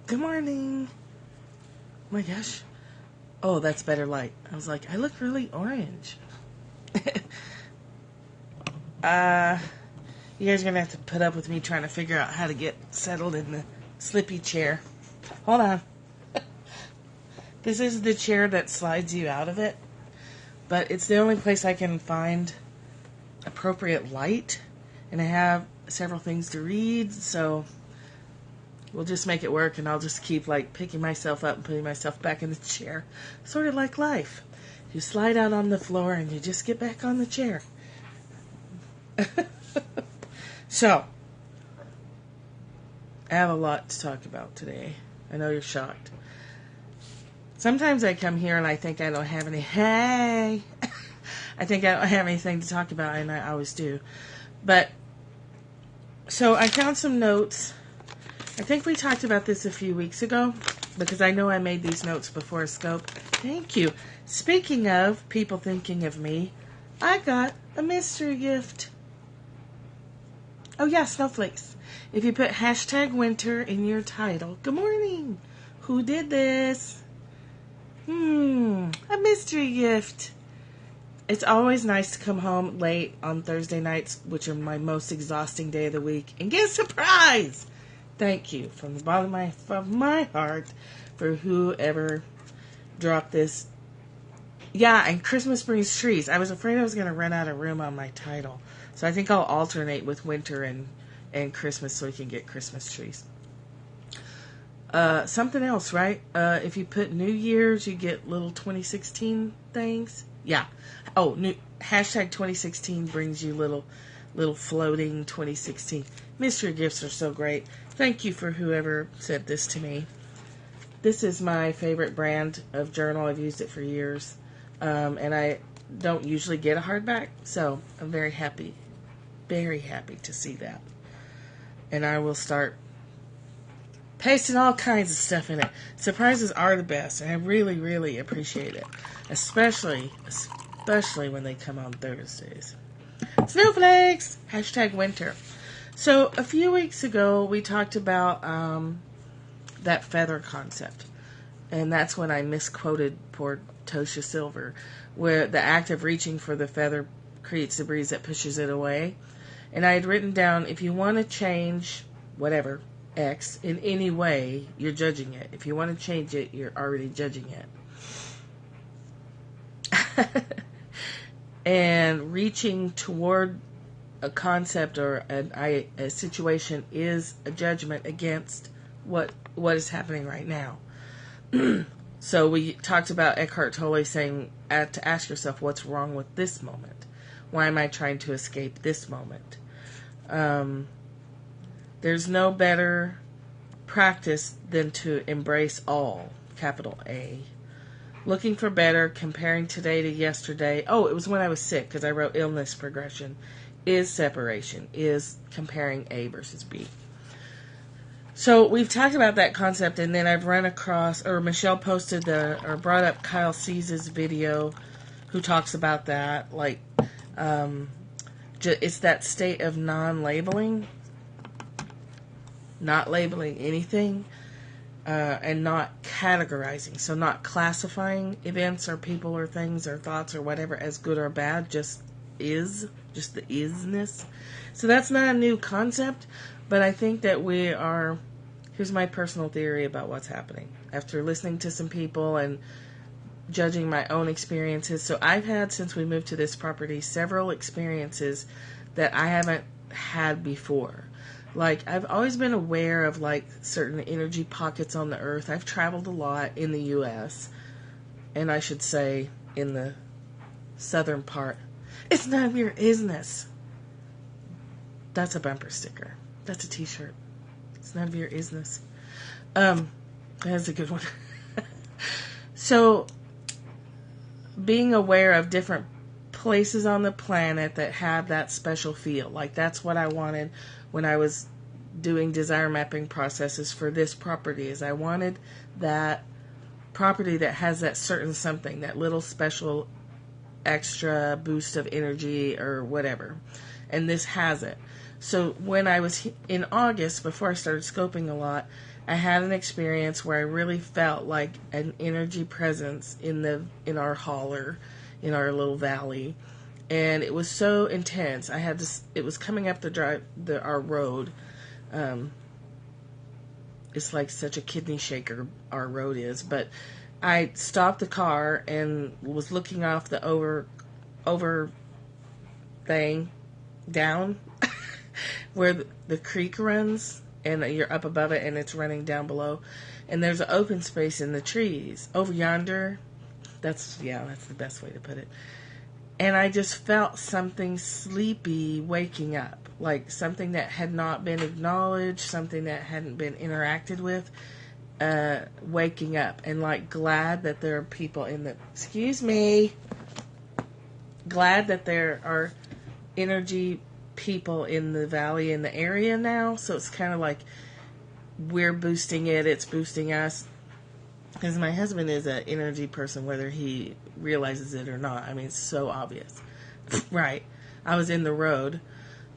Good morning. Oh my gosh. Oh, that's better light. I was like, I look really orange. You guys are going to have to put up with me trying to figure out how to get settled in the slippy chair. Hold on. This is the chair that slides you out of it, but it's the only place I can find appropriate light, and I have several things to read, so we'll just make it work, and I'll just keep like picking myself up and putting myself back in the chair. Sort of like life. You slide out on the floor and you just get back on the chair. So, I have a lot to talk about today. I know you're shocked. Sometimes I come here and I think I don't have any... Hey! I think I don't have anything to talk about, and I always do. But, so I found some notes. I think we talked about this a few weeks ago, because I know I made these notes before a scope. Thank you. Speaking of people thinking of me, I got a mystery gift. Oh yeah, snowflakes. If you put hashtag winter in your title, good morning. Who did this? A mystery gift. It's always nice to come home late on Thursday nights, which are my most exhausting day of the week, and get a surprise. Thank you from the bottom of my heart for whoever dropped this. Yeah, and Christmas brings trees. I was afraid I was going to run out of room on my title. So I think I'll alternate with winter and Christmas so we can get Christmas trees. Something else, right? If you put New Year's, you get little 2016 things. Yeah. Oh, hashtag 2016 brings you little floating 2016. Mystery gifts are so great. Thank you for whoever sent this to me. This is my favorite brand of journal. I've used it for years. And I don't usually get a hardback, so I'm very happy to see that. And I will start pasting all kinds of stuff in it. Surprises are the best, and I really, really appreciate it. Especially when they come on Thursdays. Snowflakes! Hashtag winter. So, a few weeks ago, we talked about that feather concept. And that's when I misquoted poor Tosha Silver, where the act of reaching for the feather creates the breeze that pushes it away. And I had written down, if you want to change whatever, X, in any way, you're judging it. If you want to change it, you're already judging it. And reaching toward a concept or a situation is a judgment against what is happening right now. So we talked about Eckhart Tolle saying to ask yourself, what's wrong with this moment? Why am I trying to escape this moment? There's no better practice than to embrace all, capital A. Looking for better, comparing today to yesterday. Oh, it was when I was sick, because I wrote illness progression. Is separation, is comparing A versus B. So we've talked about that concept, and then I've run across, or Michelle posted brought up Kyle Cease's video, who talks about that. Like, it's that state of non-labeling, not labeling anything, and not categorizing. So not classifying events or people or things or thoughts or whatever as good or bad, just the isness. So that's not a new concept, but I think that here's my personal theory about what's happening. After listening to some people and judging my own experiences. So I've had, since we moved to this property, several experiences that I haven't had before. Like, I've always been aware of, like, certain energy pockets on the earth. I've traveled a lot in the U.S., and I should say in the southern part. It's none of your business. That's a bumper sticker. That's a t-shirt. It's none of your business. That's a good one. So, being aware of different places on the planet that have that special feel. Like, that's what I wanted when I was doing desire mapping processes for this property, is I wanted that property that has that certain something, that little special extra boost of energy or whatever. And this has it. So when I was in August, before I started scoping a lot, I had an experience where I really felt like an energy presence in our holler, in our little valley, and it was so intense. I had to. It was coming up our road. It's like such a kidney shaker. Our road is, but I stopped the car and was looking off the over thing down where the creek runs, and you're up above it and it's running down below, and there's an open space in the trees over yonder. That's the best way to put it. And I just felt something sleepy waking up, like something that had not been acknowledged, something that hadn't been interacted with, waking up, and like glad that there are people glad that there are energy people in the valley, in the area now. So it's kind of like we're boosting it, it's boosting us. Because my husband is an energy person, whether he realizes it or not. I mean, it's so obvious. Right. I was in the road.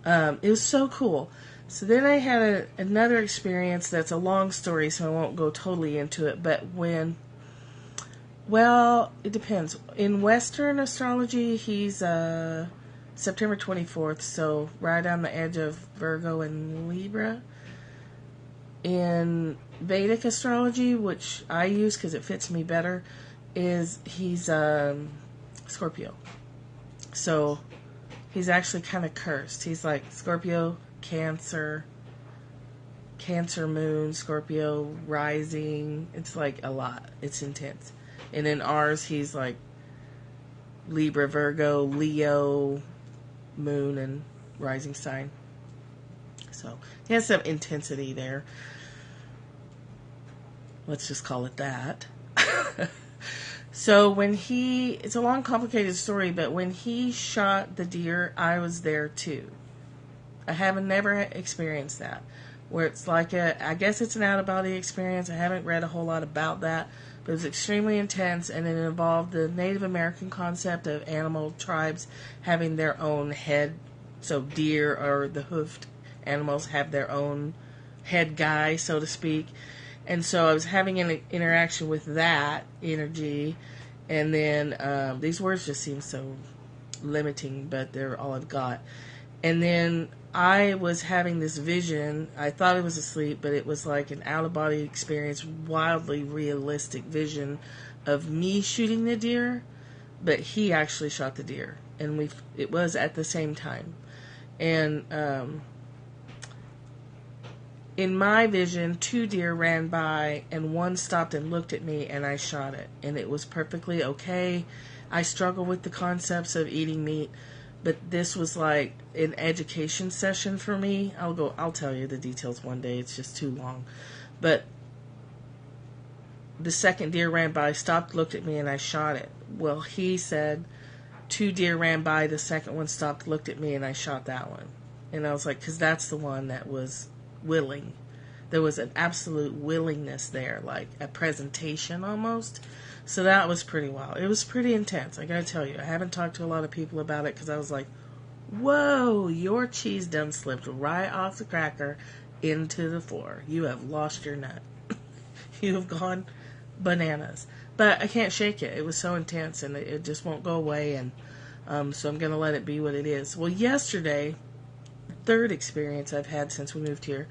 It was so cool. So then I had another experience that's a long story, so I won't go totally into it. But it depends. In Western astrology, he's September 24th, so right on the edge of Virgo and Libra. In Vedic astrology, which I use because it fits me better, he's Scorpio. So he's actually kind of cursed. He's like Scorpio, Cancer moon, Scorpio rising. It's like a lot. It's intense. And in ours, he's like Libra, Virgo, Leo, moon, and rising sign. So he has some intensity there. Let's just call it that. So it's a long, complicated story, but when he shot the deer, I was there too. I haven't never experienced that, where it's like I guess it's an out-of-body experience. I haven't read a whole lot about that, but it was extremely intense, and it involved the Native American concept of animal tribes having their own head. So deer, or the hoofed animals, have their own head guy, so to speak. And so I was having an interaction with that energy, and then these words just seem so limiting, but they're all I've got. And then I was having this vision. I thought I was asleep, but it was like an out-of-body experience, wildly realistic vision of me shooting the deer, but he actually shot the deer, and it was at the same time. And in my vision, 2 deer ran by, and one stopped and looked at me, and I shot it. And it was perfectly okay. I struggle with the concepts of eating meat, but this was like an education session for me. I'll tell you the details one day. It's just too long. But the second deer ran by, stopped, looked at me, and I shot it. Well, he said 2 deer ran by, the second one stopped, looked at me, and I shot that one. And I was like, because that's the one that was willing. There was an absolute willingness there, like a presentation almost. So that was pretty wild. It was pretty intense, I gotta tell you. I haven't talked to a lot of people about it because I was like, whoa, your cheese done slipped right off the cracker into the floor. You have lost your nut. You have gone bananas. But I can't shake it. It was so intense, and it just won't go away, and so I'm gonna let it be what it is. Well, yesterday, third experience I've had since we moved here.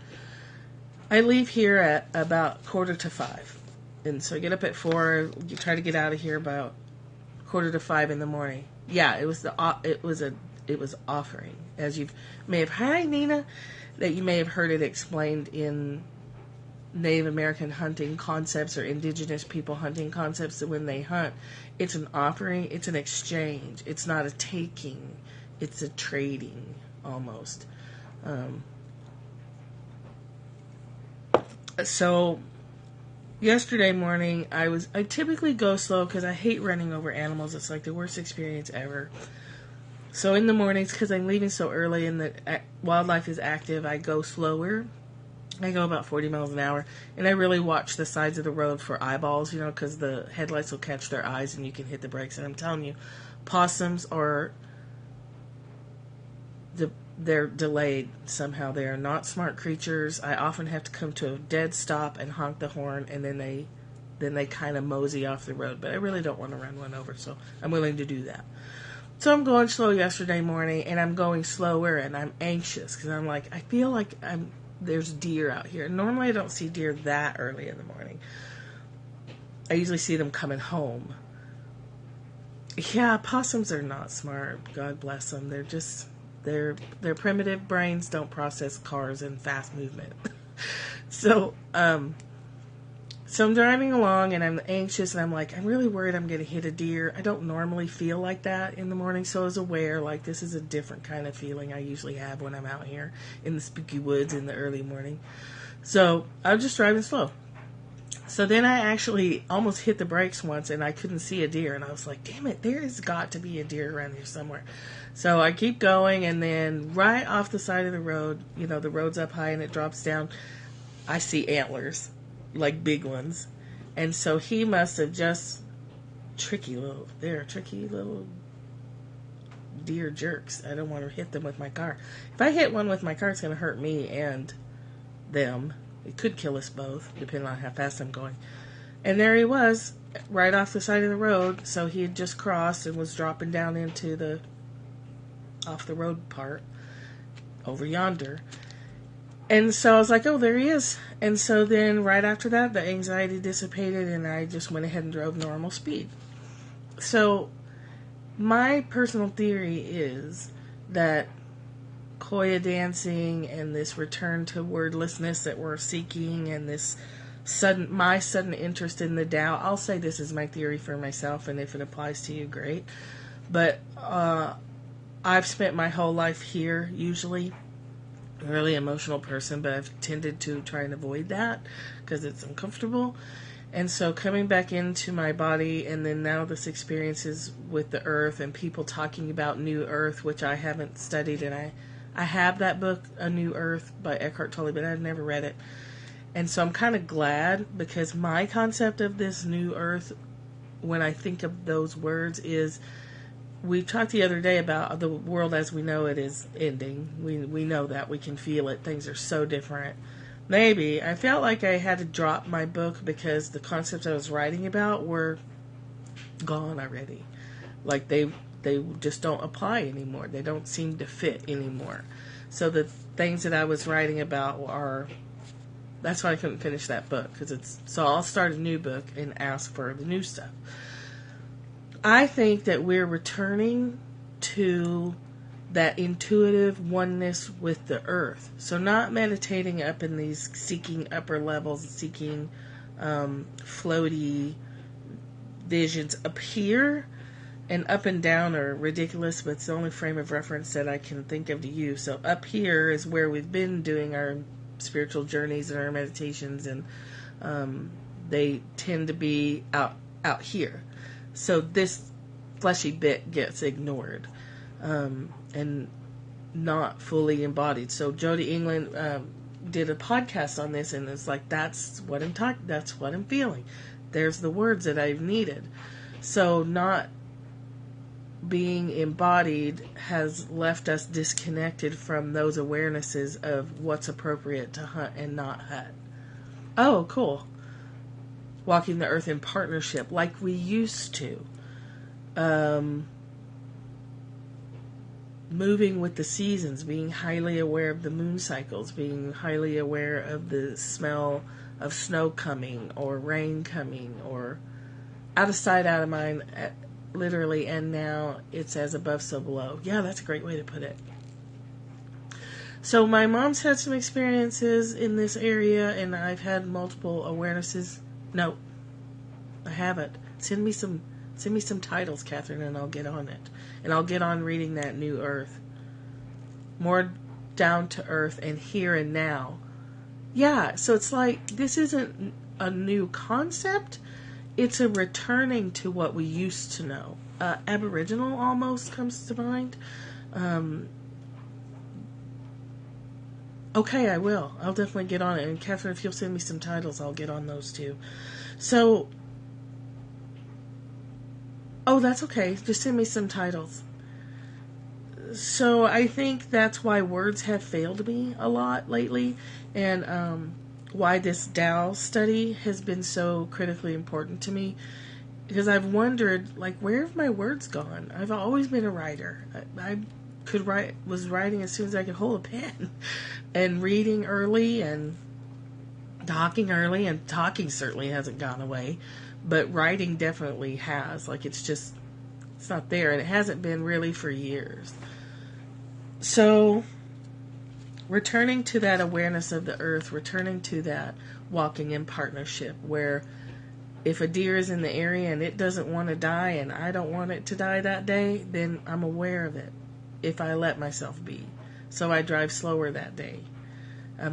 I leave here at about 4:45, and so I get up at 4. You try to get out of here about 4:45 in the morning. Yeah, it was offering, as you may have. Hi, Nina, that you may have heard it explained in Native American hunting concepts or indigenous people hunting concepts, that when they hunt, it's an offering, it's an exchange. It's not a taking, it's a trading almost. So yesterday morning, I typically go slow because I hate running over animals. It's like the worst experience ever. So in the mornings, because I'm leaving so early and the wildlife is active, I go slower. I go about 40 miles an hour, and I really watch the sides of the road for eyeballs, because the headlights will catch their eyes and you can hit the brakes. And I'm telling you, possums are they're delayed somehow. They are not smart creatures. I often have to come to a dead stop and honk the horn, and then they kind of mosey off the road. But I really don't want to run one over, so I'm willing to do that. So I'm going slow yesterday morning, and I'm going slower, and I'm anxious because I'm like, I feel like there's deer out here. Normally I don't see deer that early in the morning. I usually see them coming home. Yeah, possums are not smart. God bless them. They're just, their primitive brains don't process cars and fast movement. So I'm driving along, and I'm anxious, and I'm like, I'm really worried I'm going to hit a deer. I don't normally feel like that in the morning, so I was aware, like, this is a different kind of feeling I usually have when I'm out here in the spooky woods in the early morning. So I was just driving slow. So then I actually almost hit the brakes once, and I couldn't see a deer, and I was like, damn it, there's got to be a deer around here somewhere. So I keep going, and then right off the side of the road, the road's up high and it drops down, I see antlers. Like big ones. And so he must have just tricky little deer jerks. I don't want to hit them with my car. If I hit one with my car, it's going to hurt me and them. It could kill us both, depending on how fast I'm going. And there he was, right off the side of the road. So he had just crossed and was dropping down into the off the road part over yonder. And so I was like, oh, there he is. And so then right after that, the anxiety dissipated, and I just went ahead and drove normal speed. So my personal theory is that Koya dancing and this return to wordlessness that we're seeking, and this my sudden interest in the Tao, I'll say this is my theory for myself, and if it applies to you, great. But I've spent my whole life here, usually. I'm a really emotional person, but I've tended to try and avoid that because it's uncomfortable. And so coming back into my body, and then now this experiences with the earth and people talking about New Earth, which I haven't studied, and I have that book, A New Earth by Eckhart Tolle, but I've never read it. And so I'm kind of glad, because my concept of this New Earth, when I think of those words, is we talked the other day about the world as we know it is ending. We know that. We can feel it. Things are so different. Maybe I felt like I had to drop my book because the concepts I was writing about were gone already. Like they just don't apply anymore. They don't seem to fit anymore. So the things that I was writing about that's why I couldn't finish that book, so I'll start a new book and ask for the new stuff. I think that we're returning to that intuitive oneness with the earth. So not meditating up in these, seeking upper levels, seeking floaty visions up here. And up and down are ridiculous, but it's the only frame of reference that I can think of to use. So up here is where we've been doing our spiritual journeys and our meditations, and they tend to be out here. So this fleshy bit gets ignored and not fully embodied. So Jody England did a podcast on this, and it's like, that's what I'm feeling. There's the words that I've needed. So not being embodied has left us disconnected from those awarenesses of what's appropriate to hunt and not hunt. Oh, cool. Walking the earth in partnership like we used to. Moving with the seasons, being highly aware of the moon cycles, being highly aware of the smell of snow coming or rain coming, or out of sight, out of mind, literally, and now it's as above, so below. Yeah, that's a great way to put it. So my mom's had some experiences in this area, and I've had multiple awarenesses. No, I haven't. Send me some titles, Catherine, and I'll get on it. And I'll get on reading that New Earth. More down to earth and here and now. Yeah, so it's like, this isn't a new concept. It's a returning to what we used to know. Aboriginal almost comes to mind. Okay, I will. I'll definitely get on it. And Catherine, if you'll send me some titles, I'll get on those too. So, oh, that's okay. Just send me some titles. So I think that's why words have failed me a lot lately, and why this Dow study has been so critically important to me. Because I've wondered, like, where have my words gone? I've always been a writer. I could write, was writing as soon as I could hold a pen, and reading early, and talking early, and talking certainly hasn't gone away, but writing definitely has. Like, it's not there, and it hasn't been really for years. So, returning to that awareness of the earth, returning to that walking in partnership, where if a deer is in the area and it doesn't want to die and I don't want it to die that day, then I'm aware of it if I let myself be. So I drive slower that day.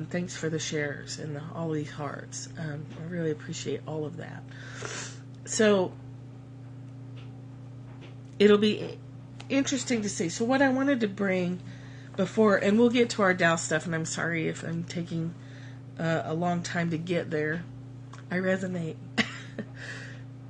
Thanks for the shares and all these hearts. I really appreciate all of that. So it'll be interesting to see. So what I wanted to bring before, and we'll get to our Tao stuff, and I'm sorry if I'm taking a long time to get there. I resonate.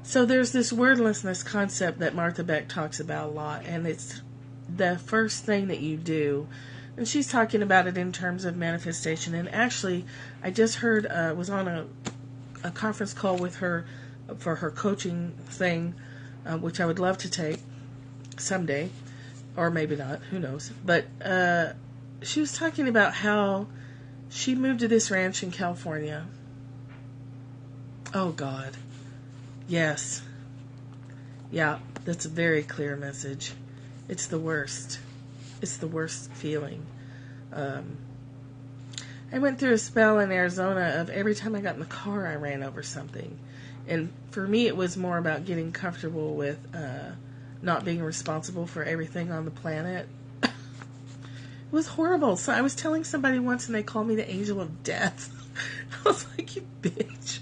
So there's this wordlessness concept that Martha Beck talks about a lot, and it's the first thing that you do. And she's talking about it in terms of manifestation. And actually, I just heard, was on a conference call with her for her coaching thing, which I would love to take someday, or maybe not, who knows. But she was talking about how she moved to this ranch in California. Oh, God. Yes. Yeah, that's a very clear message. It's the worst. It's the worst feeling. I went through a spell in Arizona of every time I got in the car, I ran over something. And for me, it was more about getting comfortable with not being responsible for everything on the planet. It was horrible. So I was telling somebody once, and they called me the angel of death. I was like, you bitch.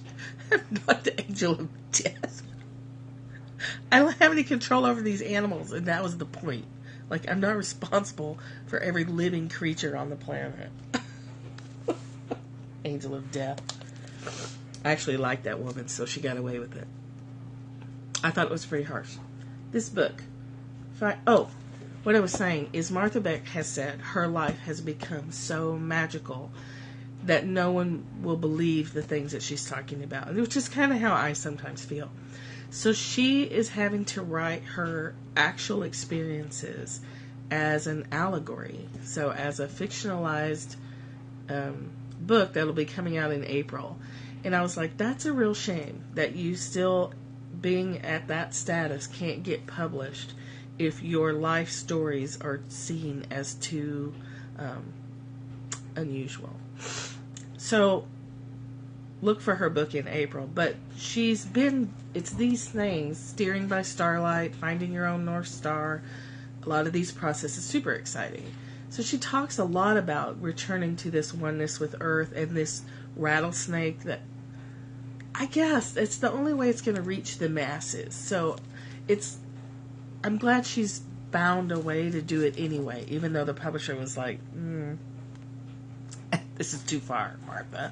I'm not the angel of death. I don't have any control over these animals, and that was the point. Like, I'm not responsible for every living creature on the planet. Angel of death. I actually liked that woman, so she got away with it. I thought it was pretty harsh. This book. What I was saying is Martha Beck has said her life has become so magical that no one will believe the things that she's talking about, which is kind of how I sometimes feel. So she is having to write her actual experiences as an allegory, so as a fictionalized book that'll be coming out in April. And I was like, that's a real shame that you still, being at that status, can't get published if your life stories are seen as too unusual. So look for her book in April. But it's these things, steering by starlight, finding your own North Star, a lot of these processes, super exciting. So she talks a lot about returning to this oneness with Earth and this rattlesnake that, I guess, it's the only way it's going to reach the masses. So I'm glad she's found a way to do it anyway, even though the publisher was like, this is too far, Martha.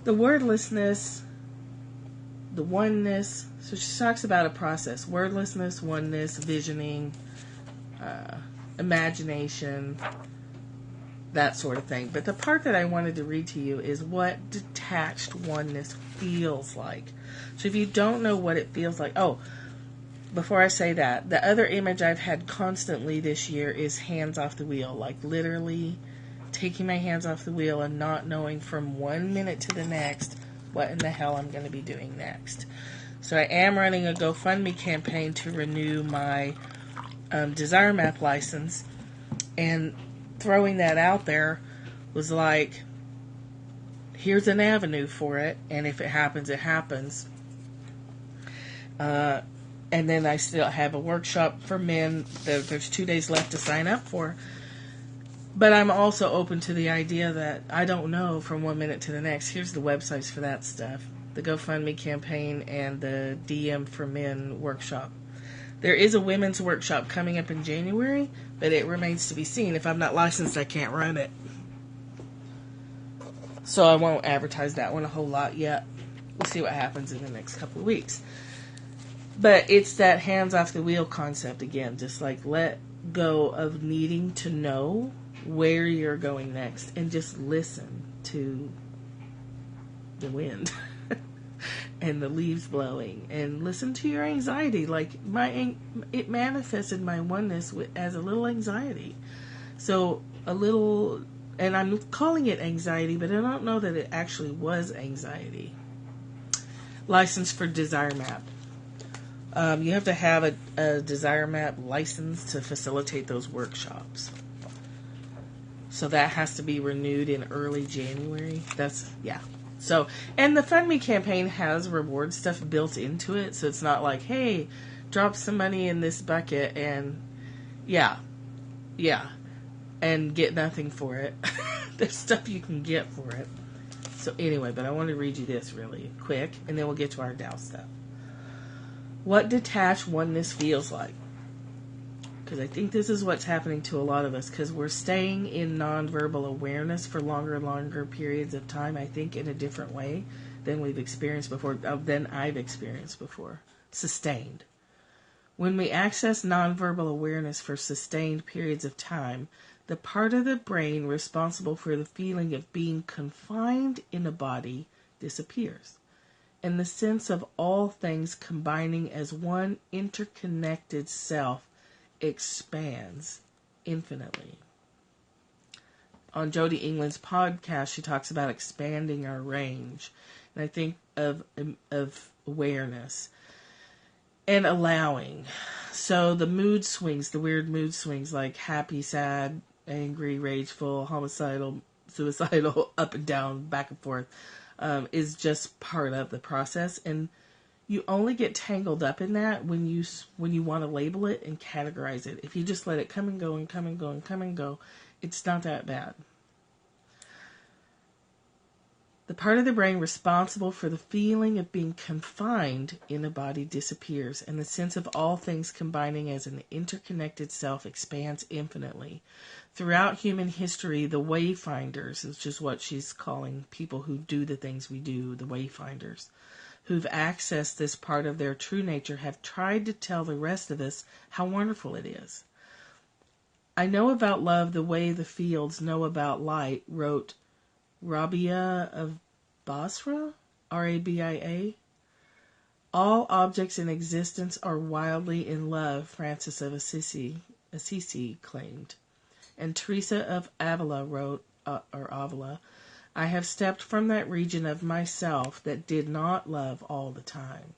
The wordlessness, the oneness. So she talks about a process: wordlessness, oneness, visioning, imagination, that sort of thing. But the part that I wanted to read to you is what detached oneness feels like. So if you don't know what it feels like, before I say that, the other image I've had constantly this year is hands off the wheel, like literally taking my hands off the wheel and not knowing from 1 minute to the next what in the hell I'm going to be doing next. So I am running a GoFundMe campaign to renew my Desire Map license, and throwing that out there was like, here's an avenue for it, and if it happens, it happens. And then I still have a workshop for men that there's 2 days left to sign up for. But I'm also open to the idea that I don't know from 1 minute to the next. Here's the websites for that stuff: the GoFundMe campaign and the DM for Men workshop. There is a women's workshop coming up in January, but it remains to be seen. If I'm not licensed, I can't run it. So I won't advertise that one a whole lot yet. We'll see what happens in the next couple of weeks. But it's that hands off the wheel concept again. Just like let go of needing to know where you're going next and just listen to the wind and the leaves blowing and listen to your anxiety. Like it manifested my oneness as a little anxiety. So a little, and I'm calling it anxiety, but I don't know that it actually was anxiety. License for Desire Map. You have to have a Desire Map license to facilitate those workshops. So that has to be renewed in early January. So, and the Fund Me campaign has reward stuff built into it. So it's not like, hey, drop some money in this bucket and and get nothing for it. There's stuff you can get for it. So anyway, but I want to read you this really quick, and then we'll get to our Tao stuff. What detached oneness feels like. Because I think this is what's happening to a lot of us, because we're staying in nonverbal awareness for longer and longer periods of time, I think in a different way than we've experienced before, than I've experienced before. Sustained. When we access nonverbal awareness for sustained periods of time, the part of the brain responsible for the feeling of being confined in a body disappears, and the sense of all things combining as one interconnected self expands infinitely. On Jody England's podcast, she talks about expanding our range, and I think of awareness and allowing. So the mood swings, the weird mood swings, like happy, sad, angry, rageful, homicidal, suicidal, up and down, back and forth, is just part of the process. And you only get tangled up in that when you want to label it and categorize it. If you just let it come and go and come and go and come and go, it's not that bad. The part of the brain responsible for the feeling of being confined in a body disappears, and the sense of all things combining as an interconnected self expands infinitely. Throughout human history, the wayfinders, which is what she's calling people who do the things we do, the wayfinders, who've accessed this part of their true nature, have tried to tell the rest of us how wonderful it is. I know about love the way the fields know about light, wrote Rabia of Basra, Rabia. All objects in existence are wildly in love, Francis of Assisi claimed. And Teresa of Avila wrote, Avila, I have stepped from that region of myself that did not love all the time.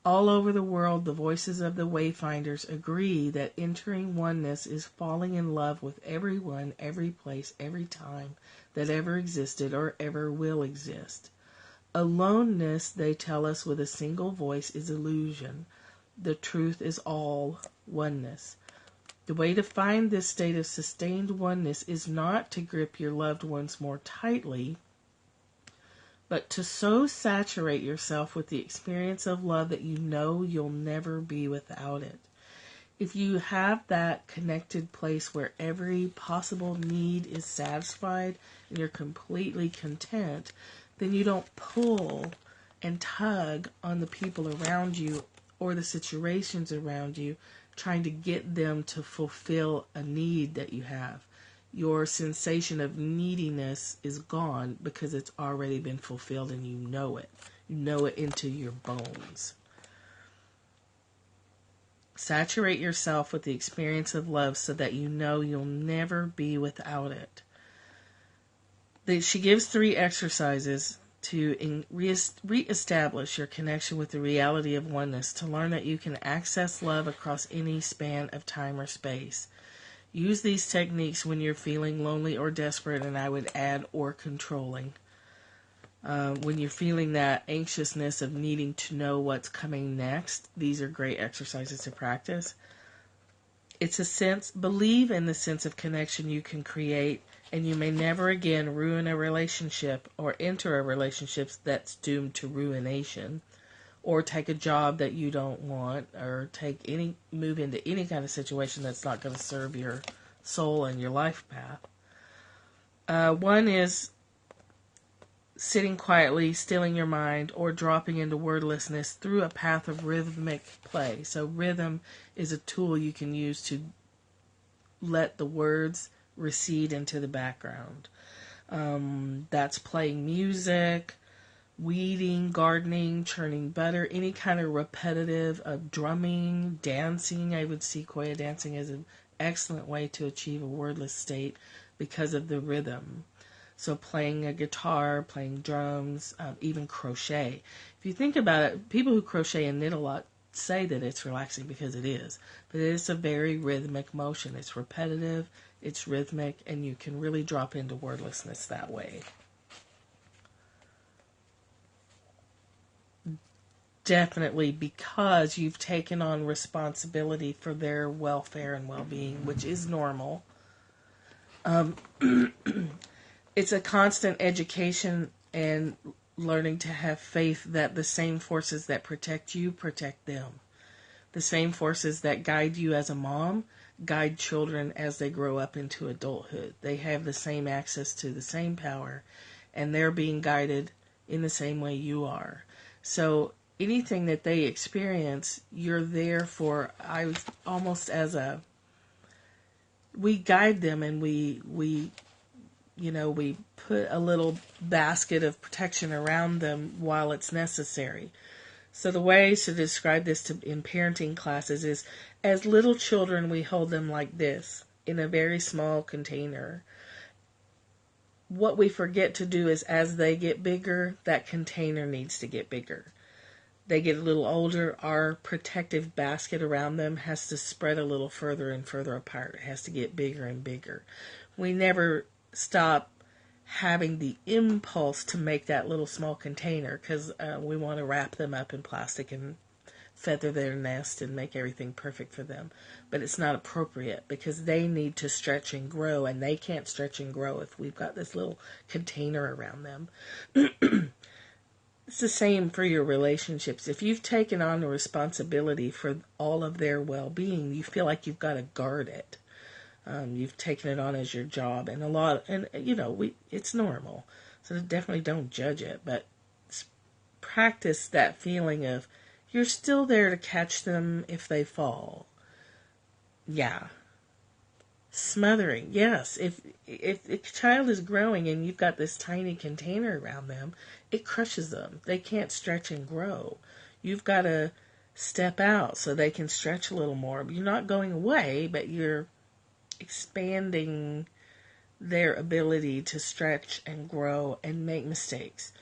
All over the world, the voices of the wayfinders agree that entering oneness is falling in love with everyone, every place, every time that ever existed or ever will exist. Aloneness, they tell us with a single voice, is illusion. The truth is all oneness. The way to find this state of sustained oneness is not to grip your loved ones more tightly, but to so saturate yourself with the experience of love that you know you'll never be without it. If you have that connected place where every possible need is satisfied and you're completely content, then you don't pull and tug on the people around you or the situations around you, trying to get them to fulfill a need that you have. Your sensation of neediness is gone because it's already been fulfilled and you know it. You know it into your bones. Saturate yourself with the experience of love so that you know you'll never be without it. She gives 3 exercises to reestablish your connection with the reality of oneness, to learn that you can access love across any span of time or space. Use these techniques when you're feeling lonely or desperate, and I would add or controlling. When you're feeling that anxiousness of needing to know what's coming next, these are great exercises to practice. It's a sense, believe in the sense of connection you can create, and you may never again ruin a relationship or enter a relationship that's doomed to ruination, or take a job that you don't want, or move into any kind of situation that's not going to serve your soul and your life path. One is sitting quietly, stilling your mind, or dropping into wordlessness through a path of rhythmic play. So rhythm is a tool you can use to let the words recede into the background. That's playing music, weeding, gardening, churning butter, any kind of repetitive drumming, dancing. I would see Koya dancing as an excellent way to achieve a wordless state because of the rhythm. So playing a guitar, playing drums, even crochet. If you think about it, people who crochet and knit a lot say that it's relaxing because it is. But it is a very rhythmic motion. It's repetitive, it's rhythmic, and you can really drop into wordlessness that way. Definitely because you've taken on responsibility for their welfare and well-being, which is normal. It's a constant education and learning to have faith that the same forces that protect you protect them. The same forces that guide you as a mom guide children as they grow up into adulthood. They have the same access to the same power, and they're being guided in the same way you are. So anything that they experience, you're there for. I was almost as we guide them, and we put a little basket of protection around them while it's necessary. So the way I used to describe this in parenting classes is, as little children, we hold them like this, in a very small container. What we forget to do is, as they get bigger, that container needs to get bigger. They get a little older, our protective basket around them has to spread a little further and further apart. It has to get bigger and bigger. We never stop having the impulse to make that little small container because we want to wrap them up in plastic and feather their nest and make everything perfect for them. But it's not appropriate because they need to stretch and grow, and they can't stretch and grow if we've got this little container around them. It's the same for your relationships. If you've taken on the responsibility for all of their well-being, you feel like you've got to guard it. You've taken it on as your job, and it's normal. So definitely don't judge it, but practice that feeling of you're still there to catch them if they fall. Yeah. Smothering, yes. If a child is growing and you've got this tiny container around them, it crushes them. They can't stretch and grow. You've got to step out so they can stretch a little more. You're not going away, but you're expanding their ability to stretch and grow and make mistakes.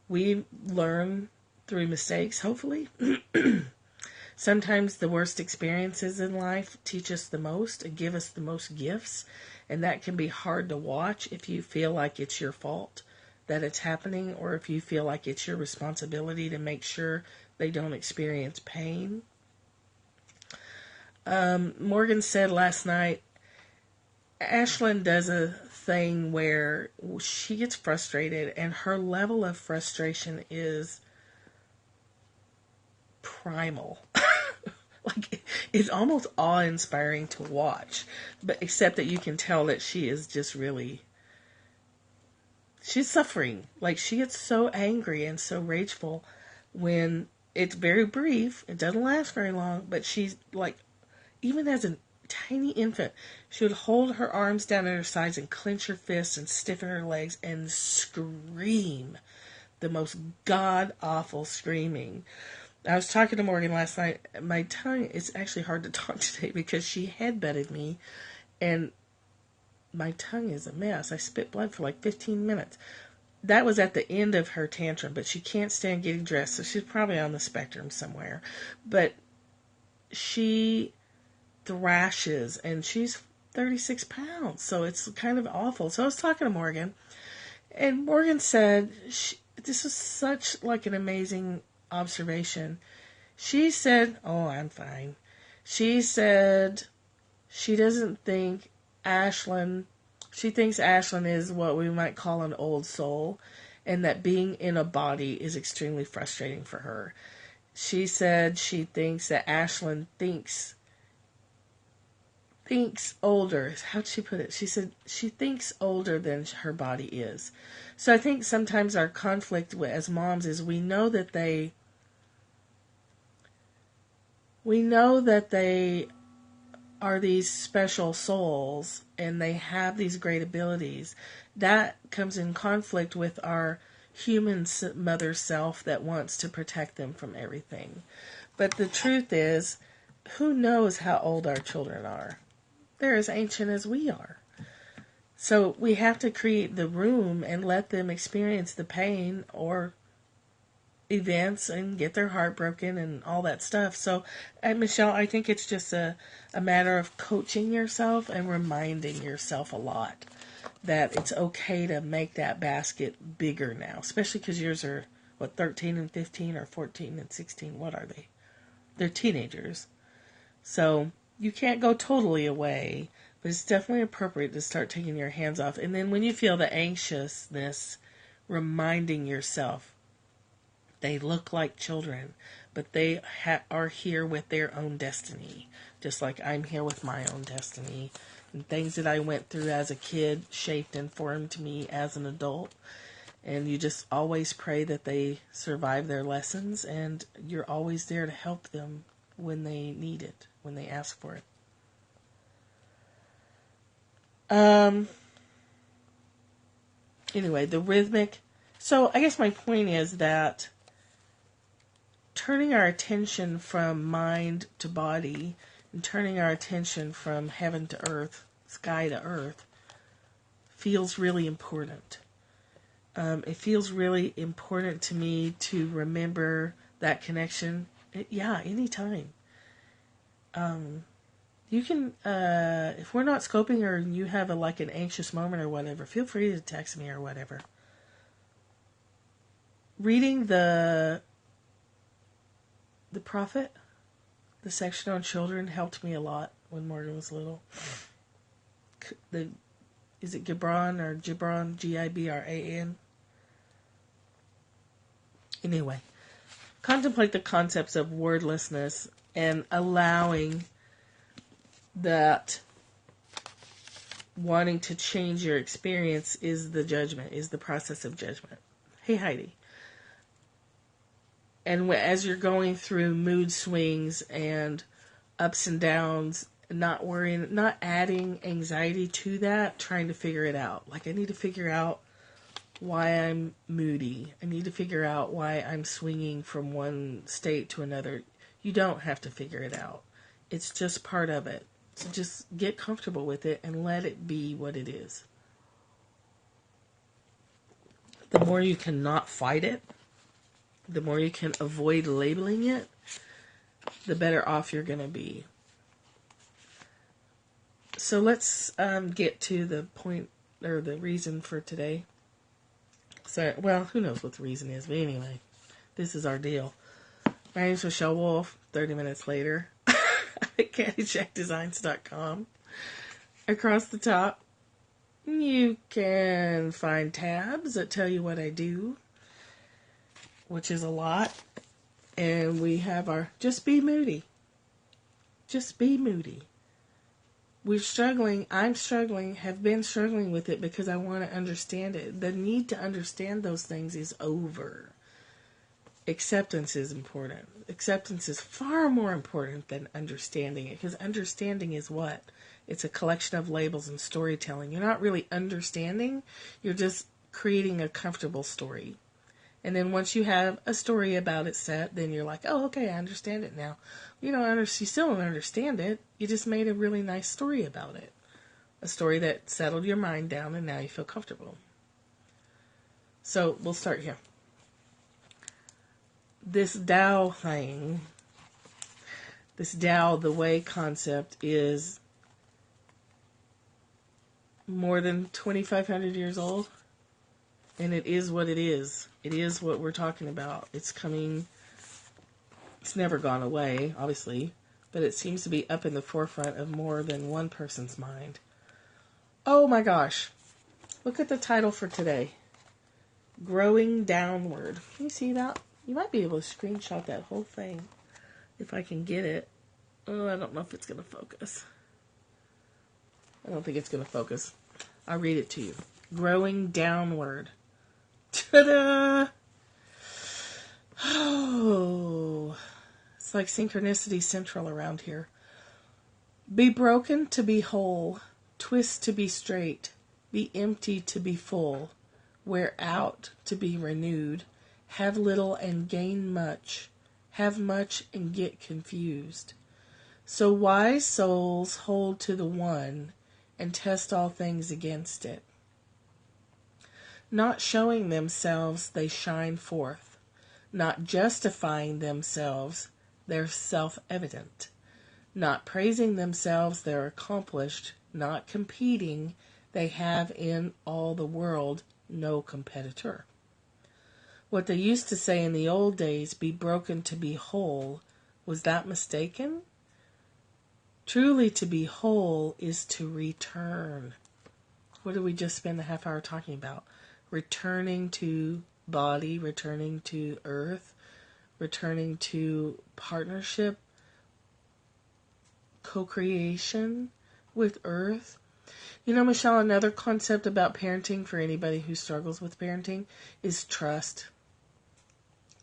We learn through mistakes, hopefully. Sometimes the worst experiences in life teach us the most and give us the most gifts, and that can be hard to watch if you feel like it's your fault that it's happening, or if you feel like it's your responsibility to make sure they don't experience pain. Morgan said last night, Ashlyn does a thing where she gets frustrated, and her level of frustration is primal. Like, it's almost awe-inspiring to watch, but except that you can tell that she is just really, she's suffering. Like, she gets so angry and so rageful when it's very brief. It doesn't last very long, but she's like, even as a tiny infant, she would hold her arms down at her sides and clench her fists and stiffen her legs and scream the most god-awful screaming. I was talking to Morgan last night. My tongue, it's actually hard to talk today because she headbutted me, and my tongue is a mess. I spit blood for like 15 minutes. That was at the end of her tantrum, but she can't stand getting dressed, so she's probably on the spectrum somewhere. But she thrashes, and she's 36 pounds, so it's kind of awful. So I was talking to Morgan, and Morgan said, this was such like an amazing observation. She said, oh, I'm fine. She said she doesn't think she thinks Ashlyn is what we might call an old soul, and that being in a body is extremely frustrating for her. She said she thinks that Ashlyn thinks older. How'd she put it? She said she thinks older than her body is. So I think sometimes our conflict as moms is we know that they are these special souls and they have these great abilities, that comes in conflict with our human mother self that wants to protect them from everything. But the truth is, who knows how old our children are? They're as ancient as we are. So we have to create the room and let them experience the pain or events and get their heart broken and all that stuff. So, Michelle, I think it's just a matter of coaching yourself and reminding yourself a lot that it's okay to make that basket bigger now, especially because yours are, 13 and 15 or 14 and 16? What are they? They're teenagers. So you can't go totally away, but it's definitely appropriate to start taking your hands off. And then when you feel the anxiousness, reminding yourself, they look like children, but they are here with their own destiny, just like I'm here with my own destiny. And things that I went through as a kid shaped and formed me as an adult. And you just always pray that they survive their lessons, and you're always there to help them when they need it, when they ask for it. Anyway, the rhythmic. So I guess my point is that turning our attention from mind to body and turning our attention from heaven to earth, sky to earth, feels really important. It feels really important to me to remember that connection. Anytime. You can, if we're not scoping or you have an anxious moment or whatever, feel free to text me or whatever. Reading the Prophet, the section on children, helped me a lot when Morgan was little. Is it Gibran or Gibran? Gibran? Anyway, contemplate the concepts of wordlessness and allowing that wanting to change your experience is the judgment, is the process of judgment. Hey, Heidi. And as you're going through mood swings and ups and downs, not worrying, not adding anxiety to that, trying to figure it out. Like, I need to figure out why I'm moody. I need to figure out why I'm swinging from one state to another. You don't have to figure it out. It's just part of it. So just get comfortable with it and let it be what it is. The more you can not fight it, the more you can avoid labeling it, the better off you're going to be. So let's get to the point, or the reason for today. So, well, who knows what the reason is, but anyway, this is our deal. My name's Michelle Wolf, 30 minutes later, at CandyCheckDesigns.com. Across the top, you can find tabs that tell you what I do, which is a lot. And we have our Just Be Moody. Just be moody. We're struggling, I'm struggling, have been struggling with it because I want to understand it. The need to understand those things is over. Acceptance is important. Acceptance is far more important than understanding it, because understanding is what? It's a collection of labels and storytelling. You're not really understanding, you're just creating a comfortable story. And then once you have a story about it set, then you're like, oh, okay, I understand it now. You still don't understand it. You just made a really nice story about it. A story that settled your mind down and now you feel comfortable. So we'll start here. This Tao thing, this Tao, the way concept is more than 2,500 years old. And it is what it is. It is what we're talking about. It's coming. It's never gone away, obviously. But it seems to be up in the forefront of more than one person's mind. Oh my gosh. Look at the title for today. Growing Downward. Can you see that? You might be able to screenshot that whole thing. If I can get it. Oh, I don't know if it's going to focus. I don't think it's going to focus. I'll read it to you. Growing Downward. Ta-da! Oh, it's like Synchronicity Central around here. Be broken to be whole, twist to be straight, be empty to be full, wear out to be renewed, have little and gain much, have much and get confused. So wise souls hold to the one and test all things against it. Not showing themselves, they shine forth. Not justifying themselves, they're self-evident. Not praising themselves, they're accomplished. Not competing, they have in all the world no competitor. What they used to say in the old days, be broken to be whole, was that mistaken? Truly to be whole is to return. What did we just spend a half hour talking about? Returning to body, returning to earth, returning to partnership, co-creation with earth. You know, Michelle, another concept about parenting for anybody who struggles with parenting is trust.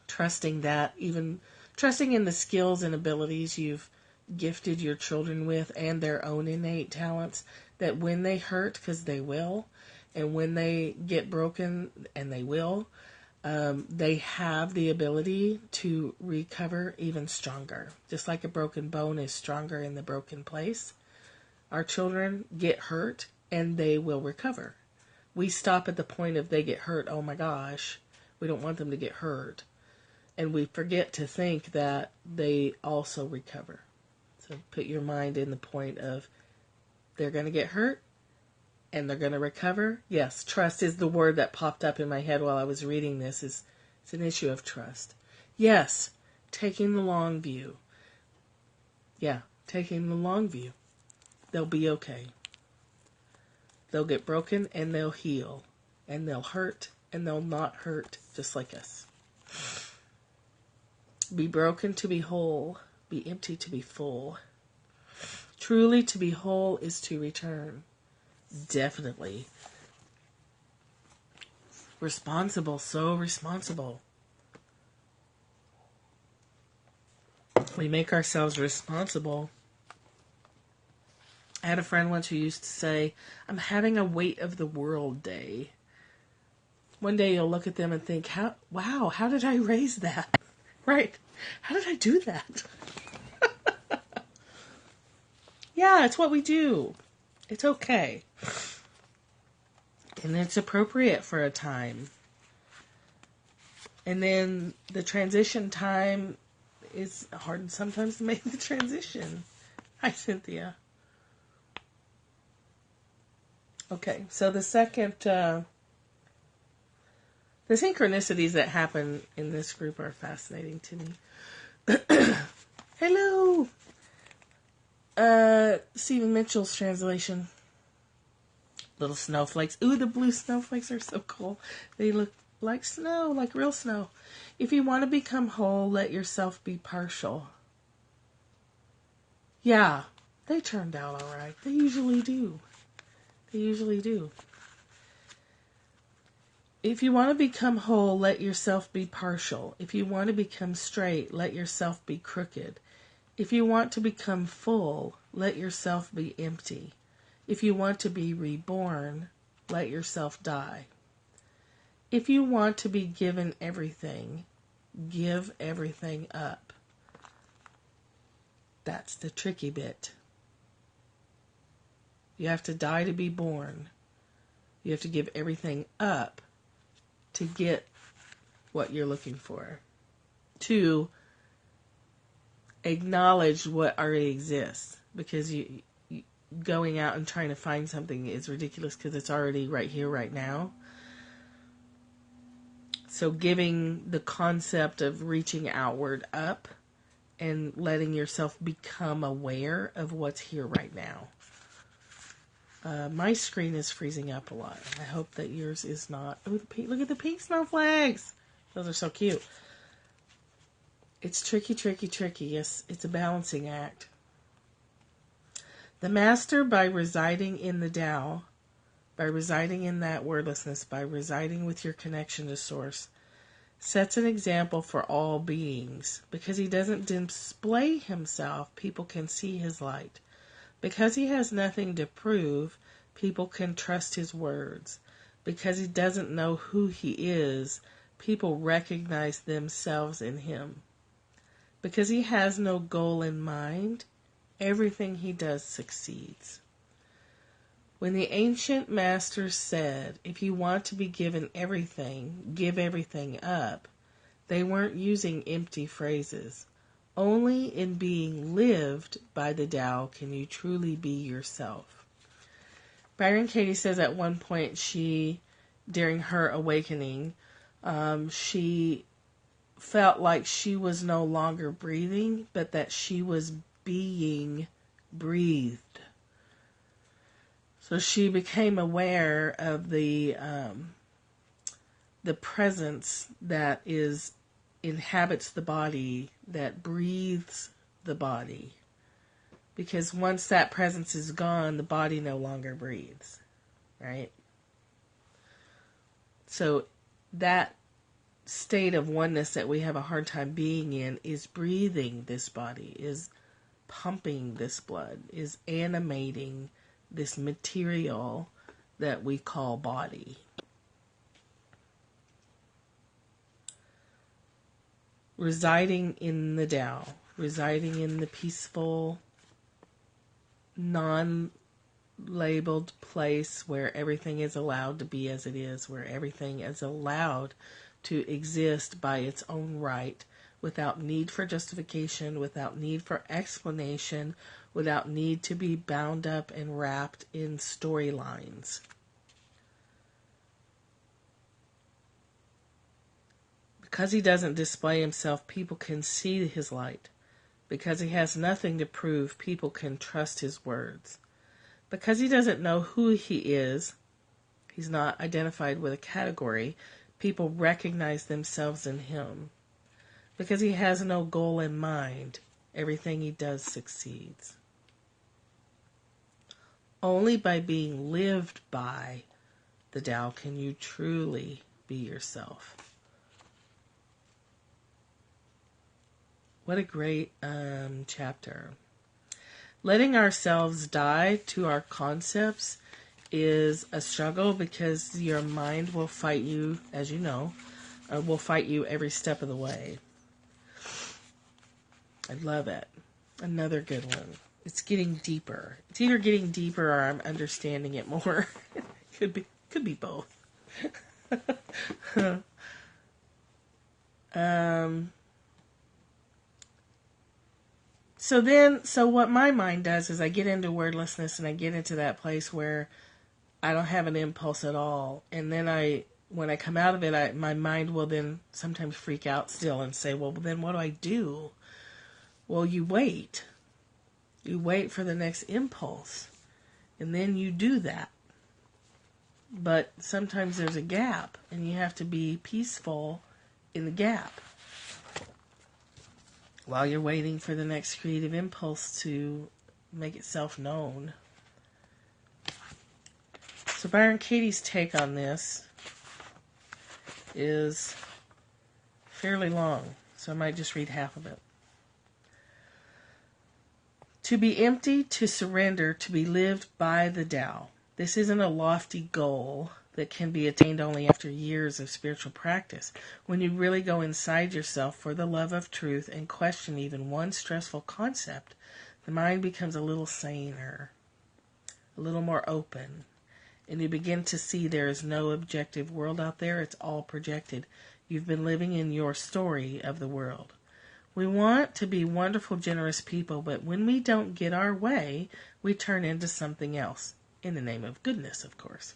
Trusting in the skills and abilities you've gifted your children with and their own innate talents, that when they hurt, because they will, and when they get broken, and they will, they have the ability to recover even stronger. Just like a broken bone is stronger in the broken place, our children get hurt and they will recover. We stop at the point of they get hurt, oh my gosh, we don't want them to get hurt. And we forget to think that they also recover. So put your mind in the point of they're going to get hurt and they're going to recover. Yes, trust is the word that popped up in my head while I was reading this. It's an issue of trust. Yes, taking the long view. Yeah, taking the long view. They'll be okay. They'll get broken and they'll heal. And they'll hurt and they'll not hurt, just like us. Be broken to be whole. Be empty to be full. Truly to be whole is to return. Definitely. Responsible, so responsible. We make ourselves responsible. I had a friend once who used to say, I'm having a weight of the world day. One day you'll look at them and think, wow, how did I raise that? Right. How did I do that? Yeah, it's what we do. It's okay. And it's appropriate for a time. And then the transition time is hard sometimes to make the transition. Hi, Cynthia. Okay, so the second, the synchronicities that happen in this group are fascinating to me. Hello! Stephen Mitchell's translation. Little snowflakes. Ooh, the blue snowflakes are so cool. They look like snow, like real snow. If you want to become whole, let yourself be partial. Yeah, they turned out all right. They usually do. They usually do. If you want to become whole, let yourself be partial. If you want to become straight, let yourself be crooked. If you want to become full, let yourself be empty. If you want to be reborn, let yourself die. If you want to be given everything, give everything up. That's the tricky bit. You have to die to be born. You have to give everything up to get what you're looking for. To acknowledge what already exists. Because you going out and trying to find something is ridiculous because it's already right here, right now. So giving the concept of reaching outward up and letting yourself become aware of what's here right now. My screen is freezing up a lot. I hope that yours is not. Oh, look at the pink snowflakes. Those are so cute. It's tricky, tricky, tricky. Yes, it's a balancing act. The master, by residing in the Tao, by residing in that wordlessness, by residing with your connection to Source, sets an example for all beings. Because he doesn't display himself, people can see his light. Because he has nothing to prove, people can trust his words. Because he doesn't know who he is, people recognize themselves in him. Because he has no goal in mind, everything he does succeeds. When the ancient masters said, if you want to be given everything, give everything up, they weren't using empty phrases. Only in being lived by the Tao can you truly be yourself. Byron Katie says at one point during her awakening, she felt like she was no longer breathing, but that she was being breathed. So she became aware of the presence that inhabits the body, that breathes the body. Because once that presence is gone, the body no longer breathes, right? So that state of oneness that we have a hard time being in is breathing this body, is pumping this blood, is animating this material that we call body. Residing in the Tao, residing in the peaceful, non-labeled place where everything is allowed to be as it is, where everything is allowed to exist by its own right, without need for justification, without need for explanation, without need to be bound up and wrapped in storylines. Because he doesn't display himself, people can see his light. Because he has nothing to prove, people can trust his words. Because he doesn't know who he is, he's not identified with a category, people recognize themselves in him. Because he has no goal in mind, everything he does succeeds. Only by being lived by the Tao can you truly be yourself. What a great chapter. Letting ourselves die to our concepts is a struggle because your mind will fight you, as you know, will fight you every step of the way. I love it. Another good one. It's getting deeper. It's either getting deeper or I'm understanding it more. Could be both. So what my mind does is I get into wordlessness and I get into that place where I don't have an impulse at all. And then when I come out of it, my mind will then sometimes freak out still and say, well, then what do I do? Well, you wait. You wait for the next impulse. And then you do that. But sometimes there's a gap, and you have to be peaceful in the gap while you're waiting for the next creative impulse to make itself known. So Byron Katie's take on this is fairly long, so I might just read half of it. To be empty, to surrender, to be lived by the Tao. This isn't a lofty goal that can be attained only after years of spiritual practice. When you really go inside yourself for the love of truth and question even one stressful concept, the mind becomes a little saner, a little more open, and you begin to see there is no objective world out there. It's all projected. You've been living in your story of the world. We want to be wonderful, generous people, but when we don't get our way, we turn into something else, in the name of goodness, of course.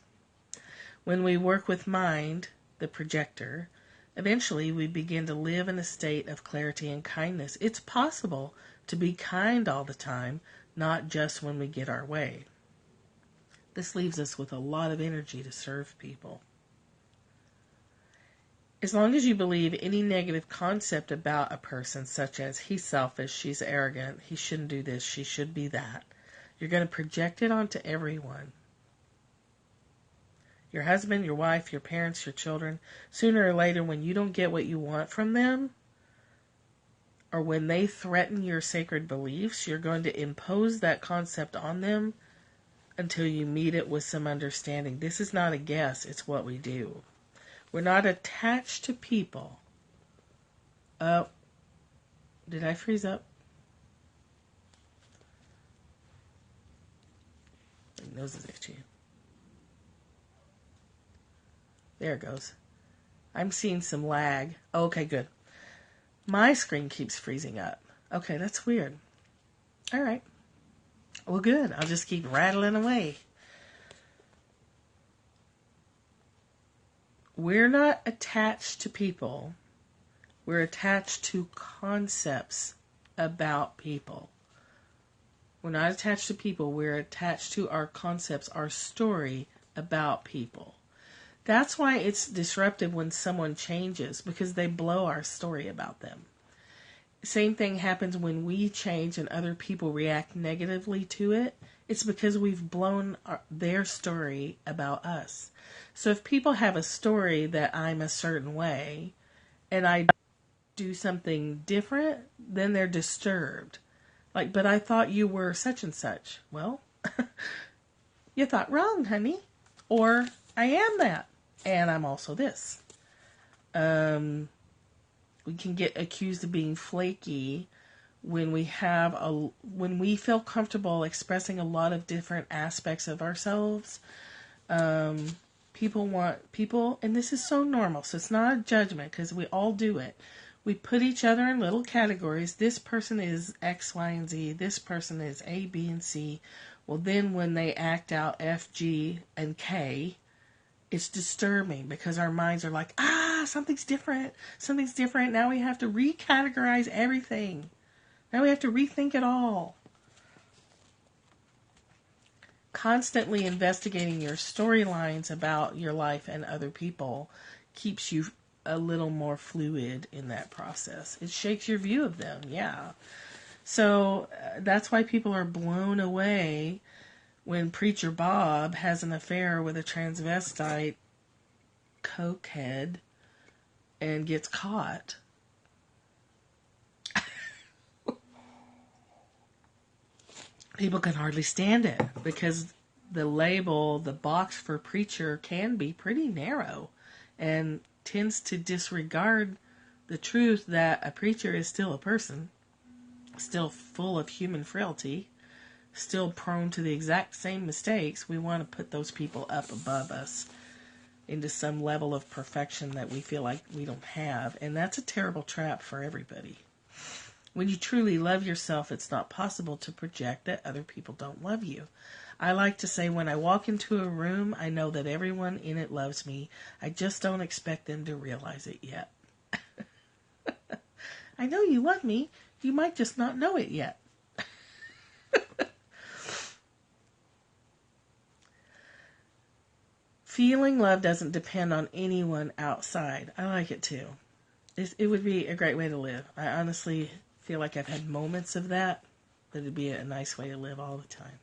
When we work with mind, the projector, eventually we begin to live in a state of clarity and kindness. It's possible to be kind all the time, not just when we get our way. This leaves us with a lot of energy to serve people. As long as you believe any negative concept about a person, such as he's selfish, she's arrogant, he shouldn't do this, she should be that, you're going to project it onto everyone. Your husband, your wife, your parents, your children. Sooner or later, when you don't get what you want from them, or when they threaten your sacred beliefs, you're going to impose that concept on them until you meet it with some understanding. This is not a guess, it's what we do. We're not attached to people. Oh, did I freeze up? My nose is itchy. There it goes. I'm seeing some lag. Okay, good. My screen keeps freezing up. Okay, that's weird. All right. Well, good. I'll just keep rattling away. We're not attached to people. We're attached to concepts about people. We're not attached to people. We're attached to our concepts, our story about people. That's why it's disruptive when someone changes, because they blow our story about them. Same thing happens when we change and other people react negatively to it. It's because we've blown their story about us. So if people have a story that I'm a certain way and I do something different, then they're disturbed. Like, but I thought you were such and such. Well, you thought wrong, honey. Or I am that. And I'm also this. We can get accused of being flaky when we feel comfortable expressing a lot of different aspects of ourselves. People, and this is so normal, so it's not a judgment because we all do it. We put each other in little categories. This person is X, Y, and Z. This person is A, B, and C. Well, then when they act out F, G, and K, it's disturbing because our minds are like, something's different. Something's different. Now we have to recategorize everything. Now we have to rethink it all. Constantly investigating your storylines about your life and other people keeps you a little more fluid in that process. It shakes your view of them, yeah. So that's why people are blown away when Preacher Bob has an affair with a transvestite cokehead and gets caught. People can hardly stand it because the label, the box for preacher can be pretty narrow and tends to disregard the truth that a preacher is still a person, still full of human frailty, still prone to the exact same mistakes. We want to put those people up above us into some level of perfection that we feel like we don't have. And that's a terrible trap for everybody. When you truly love yourself, it's not possible to project that other people don't love you. I like to say when I walk into a room, I know that everyone in it loves me. I just don't expect them to realize it yet. I know you love me. You might just not know it yet. Feeling love doesn't depend on anyone outside. I like it too. It would be a great way to live. I honestly feel like I've had moments of that, but it'd be a nice way to live all the time.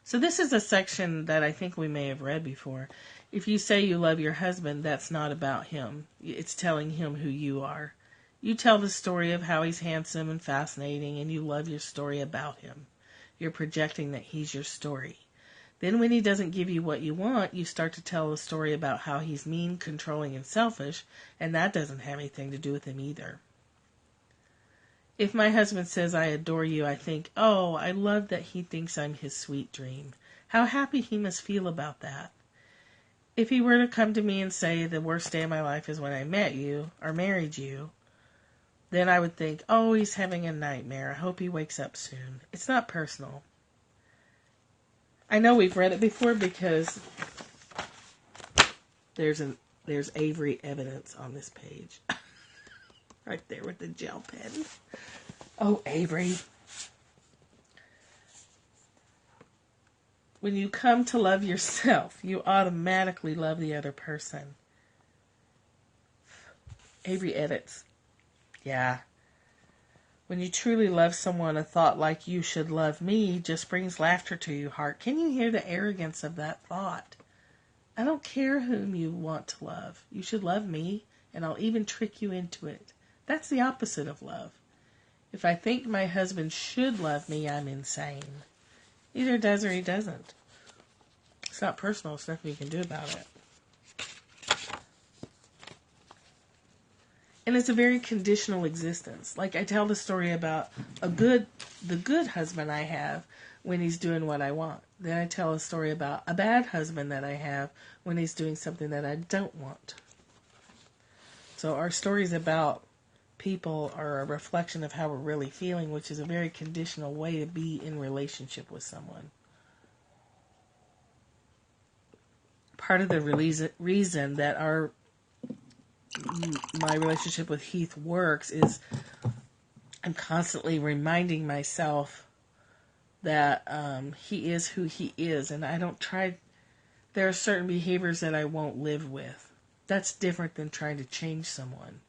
So this is a section that I think we may have read before. If you say you love your husband, that's not about him. It's telling him who you are. You tell the story of how he's handsome and fascinating, and you love your story about him. You're projecting that he's your story. Then when he doesn't give you what you want, you start to tell a story about how he's mean, controlling, and selfish, and that doesn't have anything to do with him either. If my husband says, I adore you, I think, oh, I love that he thinks I'm his sweet dream. How happy he must feel about that. If he were to come to me and say, the worst day of my life is when I met you or married you, then I would think, oh, he's having a nightmare. I hope he wakes up soon. It's not personal. I know we've read it before because there's Avery evidence on this page. Right there with the gel pen. Oh, Avery. When you come to love yourself, you automatically love the other person. Avery edits. Yeah. When you truly love someone, a thought like you should love me just brings laughter to your heart. Can you hear the arrogance of that thought? I don't care whom you want to love. You should love me, and I'll even trick you into it. That's the opposite of love. If I think my husband should love me, I'm insane. Either does or he doesn't. It's not personal. There's nothing you can do about it. And it's a very conditional existence. Like I tell the story about the good husband I have when he's doing what I want. Then I tell a story about a bad husband that I have when he's doing something that I don't want. So our stories about people are a reflection of how we're really feeling, which is a very conditional way to be in relationship with someone. Part of the reason that my relationship with Heath works is I'm constantly reminding myself that he is who he is, and I don't try. There are certain behaviors that I won't live with. That's different than trying to change someone.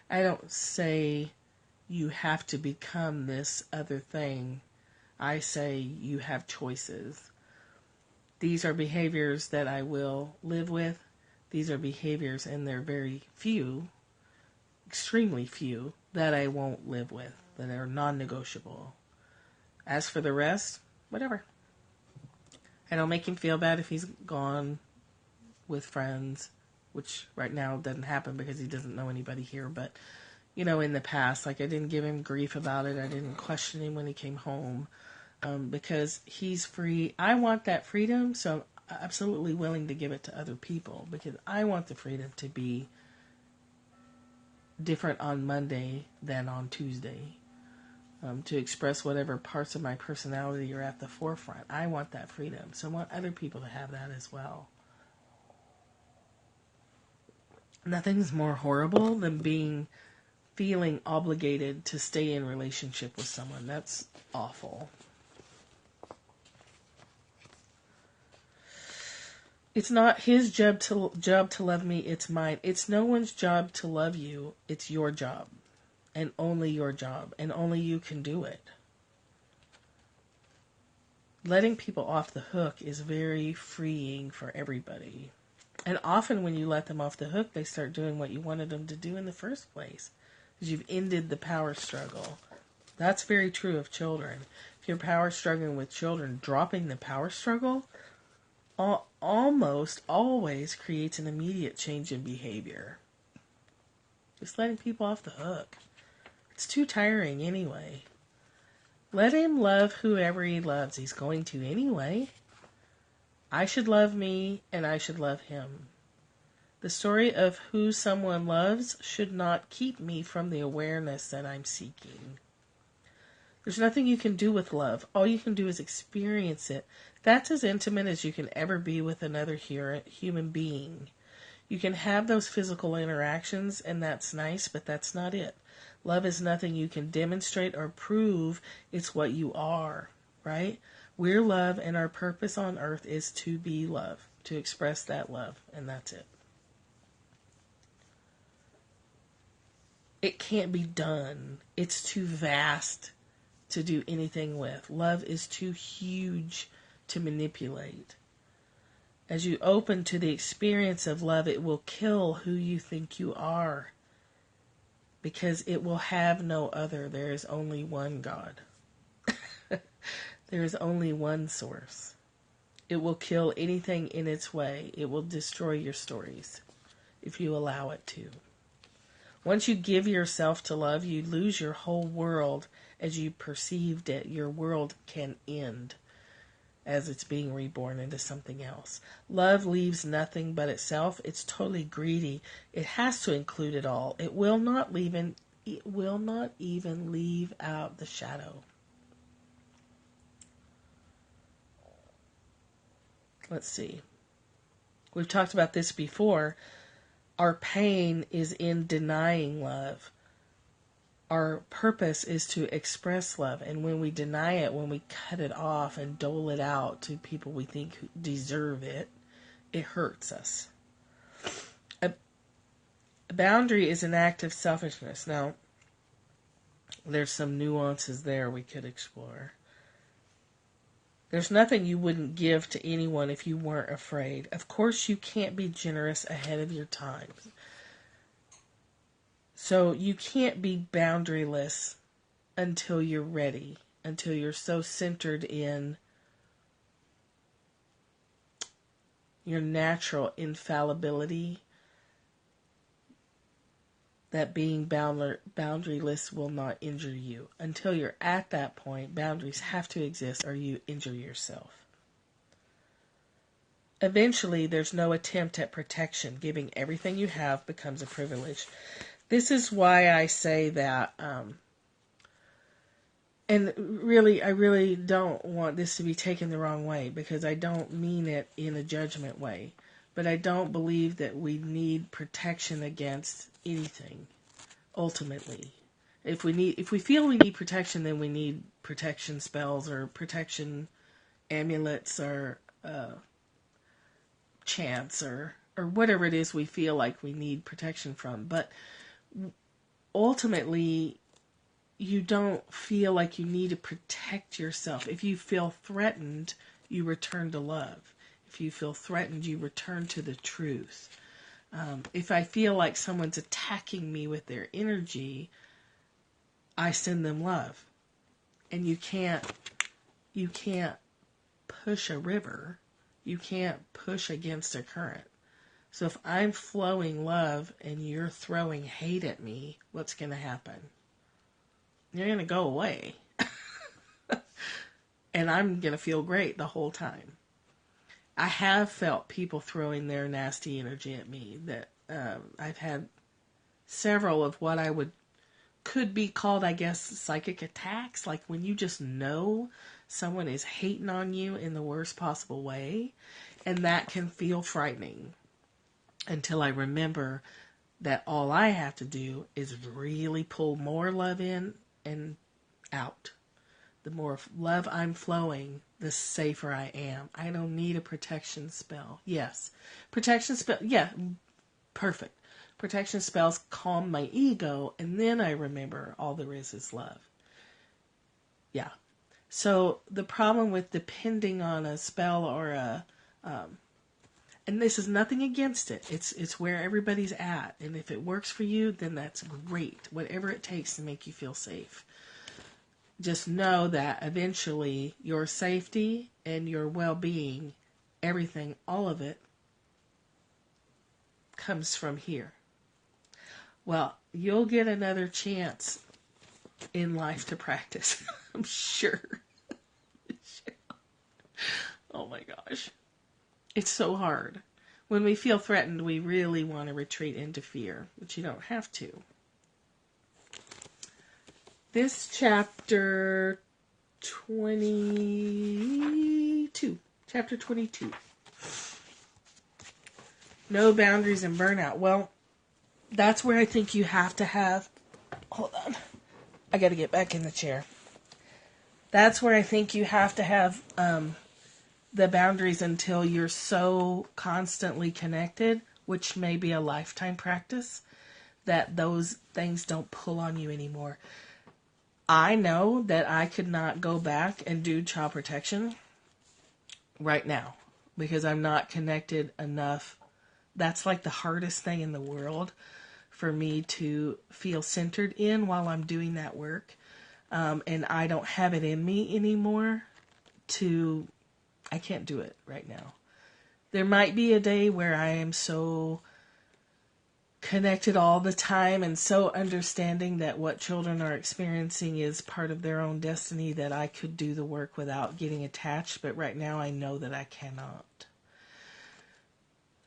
I don't say you have to become this other thing. I say you have choices. These are behaviors that I will live with. These are behaviors, and they're very few, extremely few, that I won't live with, that are non-negotiable. As for the rest, whatever. I don't make him feel bad if he's gone with friends, which right now doesn't happen because he doesn't know anybody here. But, in the past, I didn't give him grief about it. I didn't question him when he came home because he's free. I want that freedom, so I'm absolutely willing to give it to other people because I want the freedom to be different on Monday than on Tuesday. To express whatever parts of my personality are at the forefront. I want that freedom. So I want other people to have that as well. Nothing's more horrible than feeling obligated to stay in relationship with someone. That's awful. It's not his job to love me, it's mine. It's no one's job to love you. It's your job. And only your job. And only you can do it. Letting people off the hook is very freeing for everybody. And often when you let them off the hook, they start doing what you wanted them to do in the first place. Because you've ended the power struggle. That's very true of children. If you're power struggling with children, dropping the power struggle almost always creates an immediate change in behavior. Just letting people off the hook. It's too tiring anyway. Let him love whoever he loves. He's going to anyway. I should love me, and I should love him. The story of who someone loves should not keep me from the awareness that I'm seeking. There's nothing you can do with love. All you can do is experience it. That's as intimate as you can ever be with another human being. You can have those physical interactions, and that's nice, but that's not it. Love is nothing you can demonstrate or prove. It's what you are, right? We're love, and our purpose on earth is to be love, to express that love, and that's it. It can't be done. It's too vast to do anything with. Love is too huge to manipulate. As you open to the experience of love, it will kill who you think you are. Because it will have no other. There is only one God. There is only one source. It will kill anything in its way. It will destroy your stories if you allow it to. Once you give yourself to love, you lose your whole world as you perceived it. Your world can end as it's being reborn into something else. Love leaves nothing but itself. It's totally greedy. It has to include it all. It will not even leave out the shadow. Let's see. We've talked about this before. Our pain is in denying love. Our purpose is to express love, and when we deny it, when we cut it off and dole it out to people we think deserve it, it hurts us. A boundary is an act of selfishness. Now, there's some nuances there we could explore. There's nothing you wouldn't give to anyone if you weren't afraid. Of course, you can't be generous ahead of your time. So you can't be boundaryless until you're ready, until you're so centered in your natural infallibility that being boundaryless will not injure you. Until you're at that point, boundaries have to exist or you injure yourself. Eventually, there's no attempt at protection. Giving everything you have becomes a privilege. This is why I say that, and really, I really don't want this to be taken the wrong way, because I don't mean it in a judgment way. But I don't believe that we need protection against anything, ultimately. If we feel we need protection, then we need protection spells or protection amulets or chants or whatever it is we feel like we need protection from. But ultimately, you don't feel like you need to protect yourself. If you feel threatened, you return to love. If you feel threatened, you return to the truth. If I feel like someone's attacking me with their energy, I send them love. And you can't push a river. You can't push against a current. So if I'm flowing love and you're throwing hate at me, what's going to happen? You're going to go away. And I'm going to feel great the whole time. I have felt people throwing their nasty energy at me. That I've had several of what could be called, I guess, psychic attacks. Like when you just know someone is hating on you in the worst possible way. And that can feel frightening. Until I remember that all I have to do is really pull more love in and out. The more love I'm flowing, the safer I am. I don't need a protection spell. Yes. Protection spell, yeah, perfect. Protection spells calm my ego, and then I remember all there is love. Yeah. So the problem with depending on a spell or and this is nothing against it. It's where everybody's at. And if it works for you, then that's great. Whatever it takes to make you feel safe. Just know that eventually your safety and your well-being, everything, all of it, comes from here. Well, you'll get another chance in life to practice. I'm sure. Oh my gosh. It's so hard. When we feel threatened, we really want to retreat into fear, but you don't have to. This chapter 22. Chapter 22. No boundaries and burnout. Well, that's where I think you have to have... Hold on. I got to get back in the chair. That's where I think you have to have the boundaries until you're so constantly connected, which may be a lifetime practice, that those things don't pull on you anymore. I know that I could not go back and do child protection right now because I'm not connected enough. That's like the hardest thing in the world for me to feel centered in while I'm doing that work. And I don't have it in me anymore I can't do it right now. There might be a day where I am so connected all the time and so understanding that what children are experiencing is part of their own destiny that I could do the work without getting attached. But right now I know that I cannot.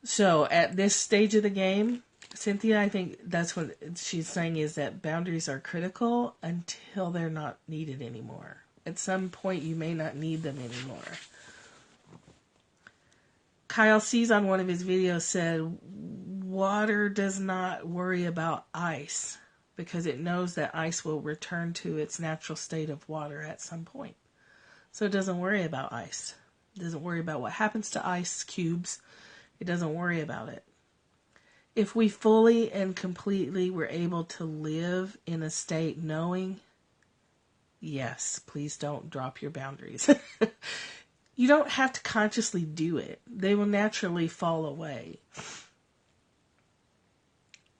So at this stage of the game, Cynthia, I think that's what she's saying is that boundaries are critical until they're not needed anymore. At some point you may not need them anymore. Kyle C's on one of his videos said, water does not worry about ice because it knows that ice will return to its natural state of water at some point. So it doesn't worry about ice. It doesn't worry about what happens to ice cubes. It doesn't worry about it. If we fully and completely were able to live in a state knowing, yes, please don't drop your boundaries. You don't have to consciously do it. They will naturally fall away.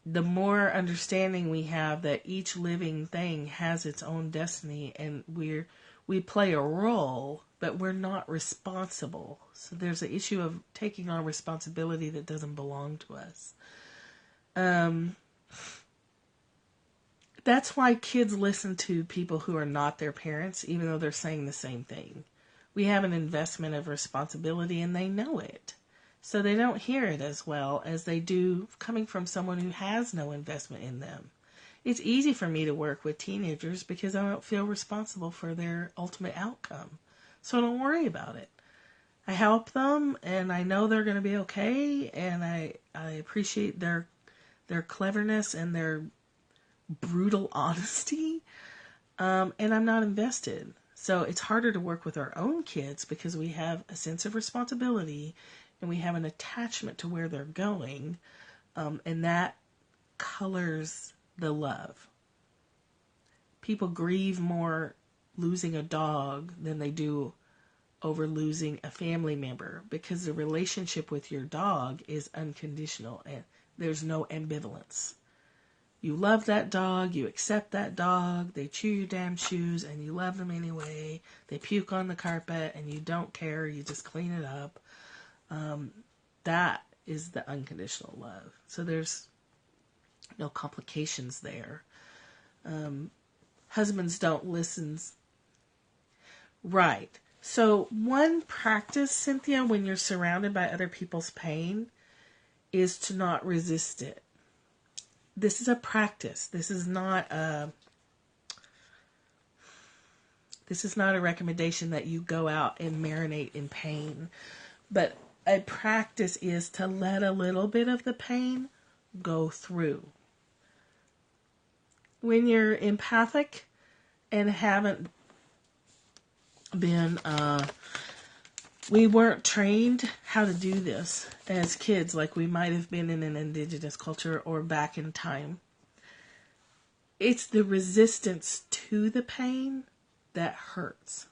the more understanding we have that each living thing has its own destiny, and we play a role, but we're not responsible. So there's an issue of taking on responsibility that doesn't belong to us. That's why kids listen to people who are not their parents, even though they're saying the same thing. We have an investment of responsibility, and they know it. So they don't hear it as well as they do coming from someone who has no investment in them. It's easy for me to work with teenagers because I don't feel responsible for their ultimate outcome. So I don't worry about it. I help them, and I know they're going to be okay, and I appreciate their cleverness and their brutal honesty, and I'm not invested. So it's harder to work with our own kids because we have a sense of responsibility and we have an attachment to where they're going, and that colors the love. People grieve more losing a dog than they do over losing a family member, because the relationship with your dog is unconditional and there's no ambivalence. You love that dog, you accept that dog, they chew your damn shoes and you love them anyway. They puke on the carpet and you don't care, you just clean it up. That is the unconditional love. So there's no complications there. Husbands don't listen. Right. So one practice, Cynthia, when you're surrounded by other people's pain, is to not resist it. This is a practice. This is not a recommendation that you go out and marinate in pain. But a practice is to let a little bit of the pain go through. When you're empathic and haven't been, we weren't trained how to do this as kids, like we might have been in an indigenous culture or back in time. It's the resistance to the pain that hurts.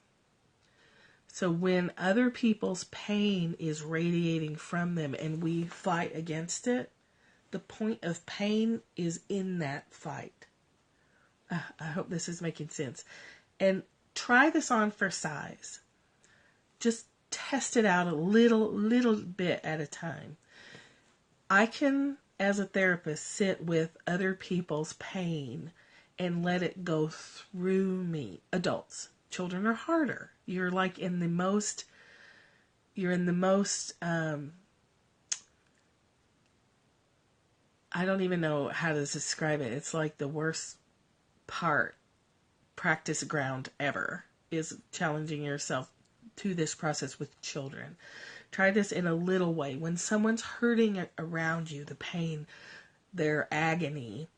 So when other people's pain is radiating from them and we fight against it, the point of pain is in that fight. I hope this is making sense. And try this on for size. Just test it out a little bit at a time. I can, as a therapist, sit with other people's pain and let it go through me. Adults. Children are harder. You're like in the most, I don't even know how to describe it. It's like the worst practice ground ever is challenging yourself to this process with children. Try this in a little way. When someone's hurting around you, the pain, their agony,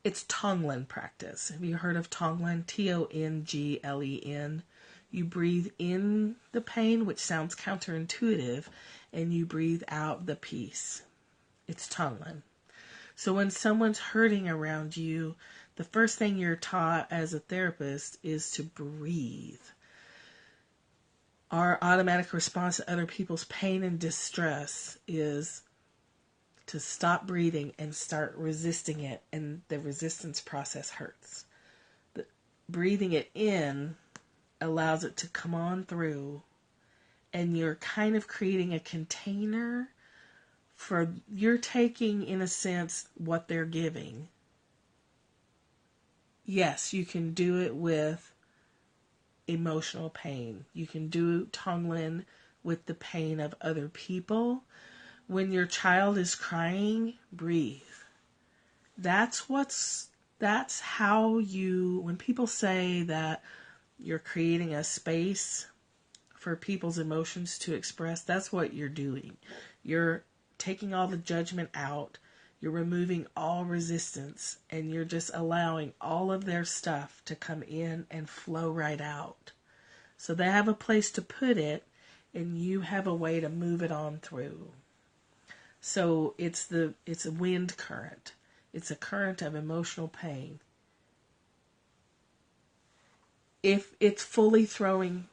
it's Tonglen practice. Have you heard of Tonglen? Tonglen. You breathe in the pain, which sounds counterintuitive, and you breathe out the peace. It's Tonglen. So when someone's hurting around you, the first thing you're taught as a therapist is to breathe. Our automatic response to other people's pain and distress is to stop breathing and start resisting it, and the resistance process hurts. But breathing it in allows it to come on through, and you're kind of creating a container for, you're taking, in a sense, what they're giving. Yes, you can do it with emotional pain. You can do Tonglen with the pain of other people. When your child is crying, breathe. That's how you, when people say that you're creating a space for people's emotions to express, that's what you're doing. You're taking all the judgment out. You're removing all resistance, and you're just allowing all of their stuff to come in and flow right out. So they have a place to put it, and you have a way to move it on through. So it's a wind current. It's a current of emotional pain. If it's fully flowing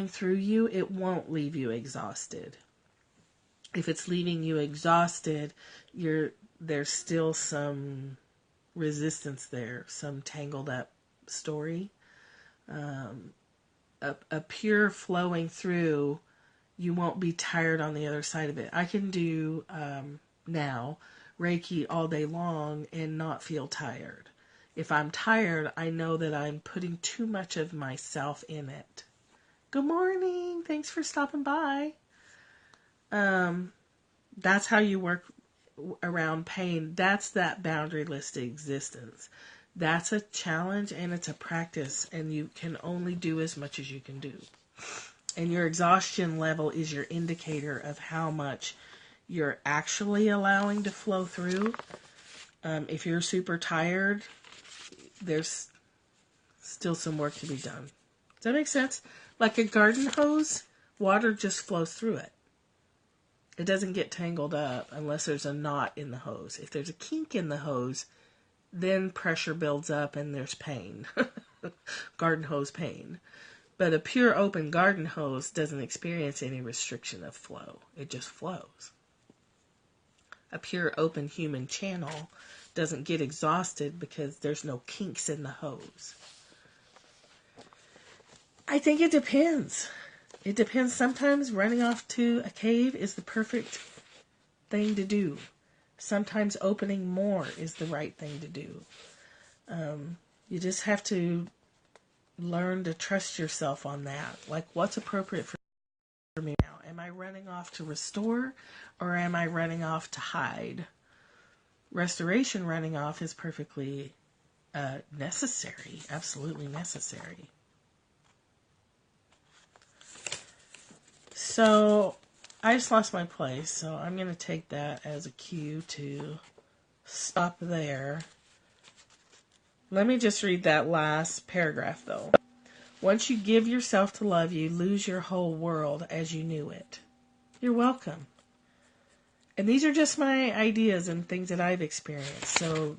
through you, it won't leave you exhausted. If it's leaving you exhausted, you're there's still some resistance there, some tangled up story. A pure flowing through, you won't be tired on the other side of it. I can do now Reiki all day long and not feel tired. If I'm tired, I know that I'm putting too much of myself in it. Good morning. Thanks for stopping by. That's how you work around pain. That's that boundaryless existence. That's a challenge and it's a practice, and you can only do as much as you can do. And your exhaustion level is your indicator of how much you're actually allowing to flow through. If you're super tired, there's still some work to be done. Does that make sense? Like a garden hose, water just flows through it. It doesn't get tangled up unless there's a knot in the hose. If there's a kink in the hose, then pressure builds up and there's pain. Garden hose pain. But a pure open garden hose doesn't experience any restriction of flow. It just flows. A pure open human channel doesn't get exhausted because there's no kinks in the hose. I think it depends. It depends. Sometimes running off to a cave is the perfect thing to do. Sometimes opening more is the right thing to do. You just have to learn to trust yourself on that. Like, what's appropriate for me now? Am I running off to restore, or am I running off to hide? Restoration running off is perfectly necessary. Absolutely necessary. So, I just lost my place, so I'm going to take that as a cue to stop there. Let me just read that last paragraph, though. Once you give yourself to love, you lose your whole world as you knew it. You're welcome. And these are just my ideas and things that I've experienced. So,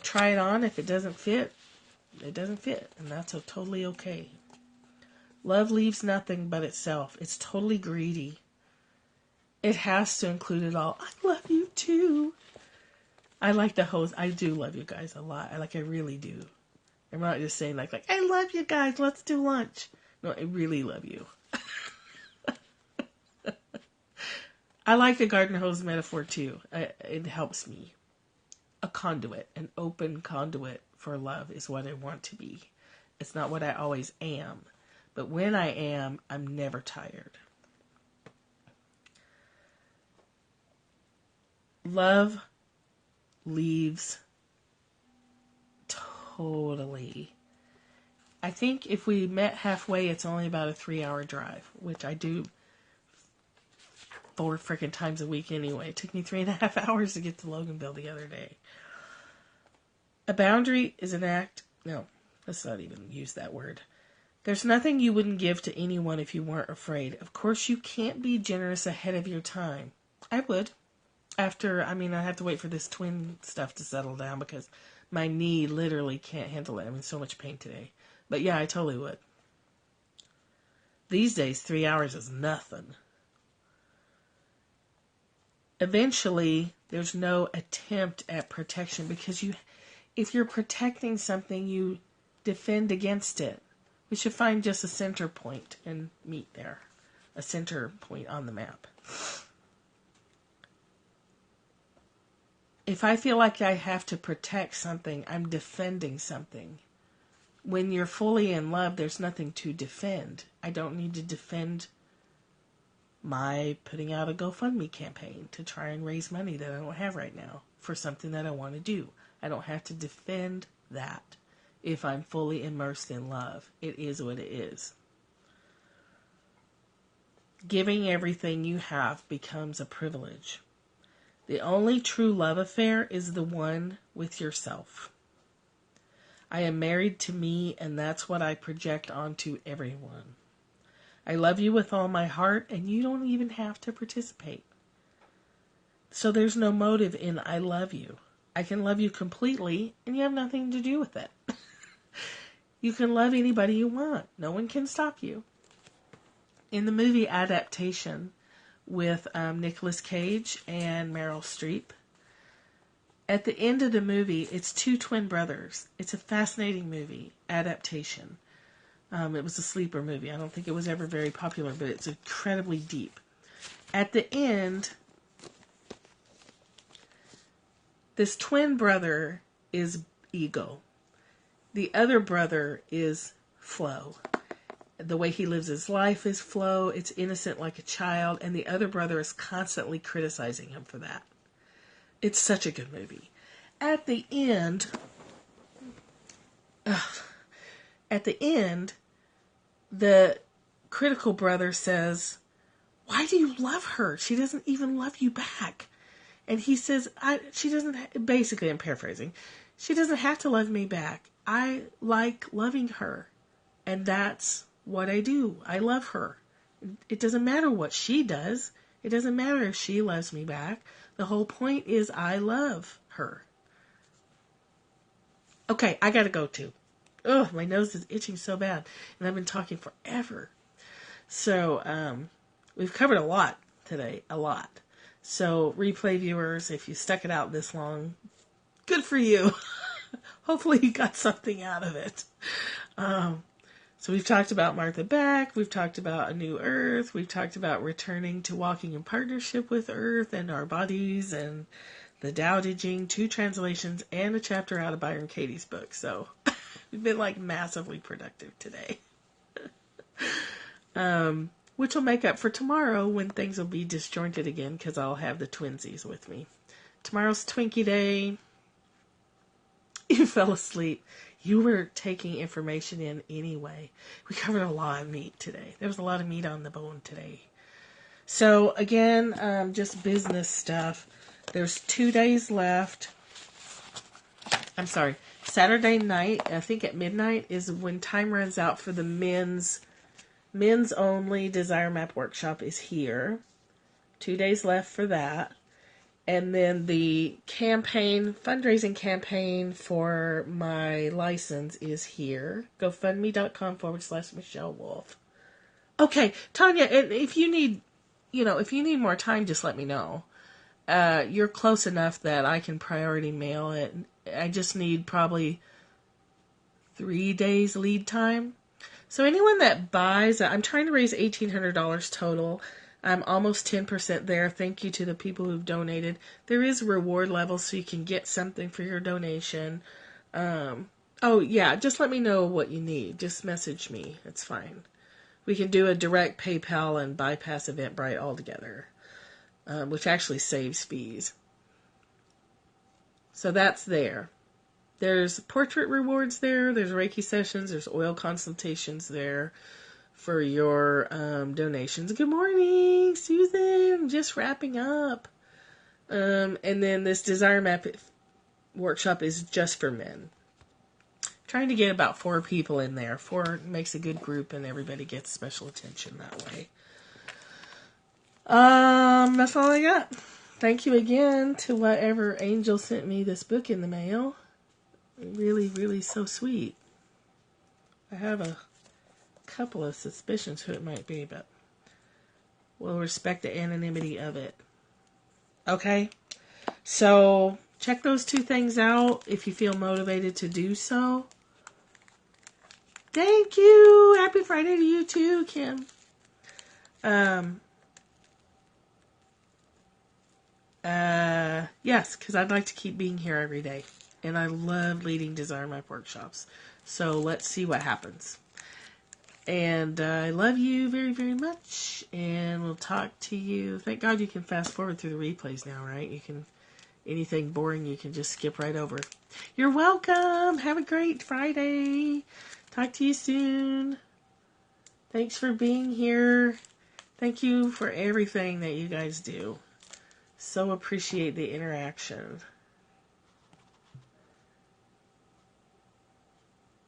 try it on. If it doesn't fit, it doesn't fit. And that's totally okay. Love leaves nothing but itself. It's totally greedy. It has to include it all. I love you too. I like the host. I do love you guys a lot. I really do. I'm not just saying like I love you guys. Let's do lunch. No, I really love you. I like the garden hose metaphor too. It helps me. A conduit, an open conduit for love is what I want to be. It's not what I always am. But when I am, I'm never tired. Love leaves totally. I think if we met halfway, it's only about a 3-hour drive, which I do 4 freaking times a week anyway. It took me 3.5 hours to get to Loganville the other day. A boundary is an act. No, let's not even use that word. There's nothing you wouldn't give to anyone if you weren't afraid. Of course, you can't be generous ahead of your time. I would. I have to wait for this twin stuff to settle down because my knee literally can't handle it. I'm in so much pain today. But yeah, I totally would. These days, 3 hours is nothing. Eventually, there's no attempt at protection because if you're protecting something, you defend against it. We should find just a center point and meet there. A center point on the map. If I feel like I have to protect something, I'm defending something. When you're fully in love, there's nothing to defend. I don't need to defend my putting out a GoFundMe campaign to try and raise money that I don't have right now for something that I want to do. I don't have to defend that. If I'm fully immersed in love, it is what it is. Giving everything you have becomes a privilege. The only true love affair is the one with yourself. I am married to me, and that's what I project onto everyone. I love you with all my heart, and you don't even have to participate. So there's no motive in I love you. I can love you completely, and you have nothing to do with it. You can love anybody you want. No one can stop you. In the movie Adaptation with Nicolas Cage and Meryl Streep, At the end of the movie, it's two twin brothers. It's a fascinating movie, adaptation. It was a sleeper movie. I don't think it was ever very popular, but it's incredibly deep. At the end, this twin brother is Ego. The other brother is Flow. The way he lives his life is Flow. It's innocent like a child. And the other brother is constantly criticizing him for that. It's such a good movie. At the end, the critical brother says, "Why do you love her? She doesn't even love you back." And he says, she doesn't, basically I'm paraphrasing, she doesn't have to love me back. I like loving her. And that's what I do. I love her. It doesn't matter what she does. It doesn't matter if she loves me back. The whole point is I love her. Okay, I gotta go too. Ugh, my nose is itching so bad. And I've been talking forever. So, we've covered a lot today. A lot. So, replay viewers, if you stuck it out this long, good for you. Hopefully you got something out of it. So we've talked about Martha Beck. We've talked about A New Earth. We've talked about returning to walking in partnership with Earth and our bodies and the Tao Te Ching, 2 translations, and a chapter out of Byron Katie's book. So we've been like massively productive today. Which will make up for tomorrow when things will be disjointed again because I'll have the twinsies with me. Tomorrow's Twinkie Day. You fell asleep. You were taking information in anyway. We covered a lot of meat today. There was a lot of meat on the bone today. So, again, just business stuff. There's 2 days left. I'm sorry. Saturday night, I think at midnight, is when time runs out for the men's only Desire Map Workshop is here. 2 days left for that. And then the fundraising campaign for my license is here. GoFundMe.com/Michelle Wolf. Okay, Tanya, and if you need more time, just let me know. You're close enough that I can priority mail it. I just need probably 3 days lead time. So anyone that buys, I'm trying to raise $1,800 total. I'm almost 10% there. Thank you to the people who've donated. There is reward levels so you can get something for your donation. Just let me know what you need. Just message me. It's fine. We can do a direct PayPal and bypass Eventbrite altogether, which actually saves fees. So that's there. There's portrait rewards there. There's Reiki sessions. There's oil consultations there for your donations. Good morning, Susan. Just wrapping up. And then this Desire Map workshop is just for men. Trying to get about 4 people in there. 4 makes a good group and everybody gets special attention that way. That's all I got. Thank you again to whatever angel sent me this book in the mail. Really, really so sweet. I have a couple of suspicions who it might be, but we'll respect the anonymity of it. Okay? So, check those 2 things out if you feel motivated to do so. Thank you! Happy Friday to you too, Kim. Yes, because I'd like to keep being here every day. And I love leading Desire Map workshops. So, let's see what happens. And I love you very, very much. And we'll talk to you. Thank God you can fast forward through the replays now, right? You can, anything boring, you can just skip right over. You're welcome. Have a great Friday. Talk to you soon. Thanks for being here. Thank you for everything that you guys do. So appreciate the interaction.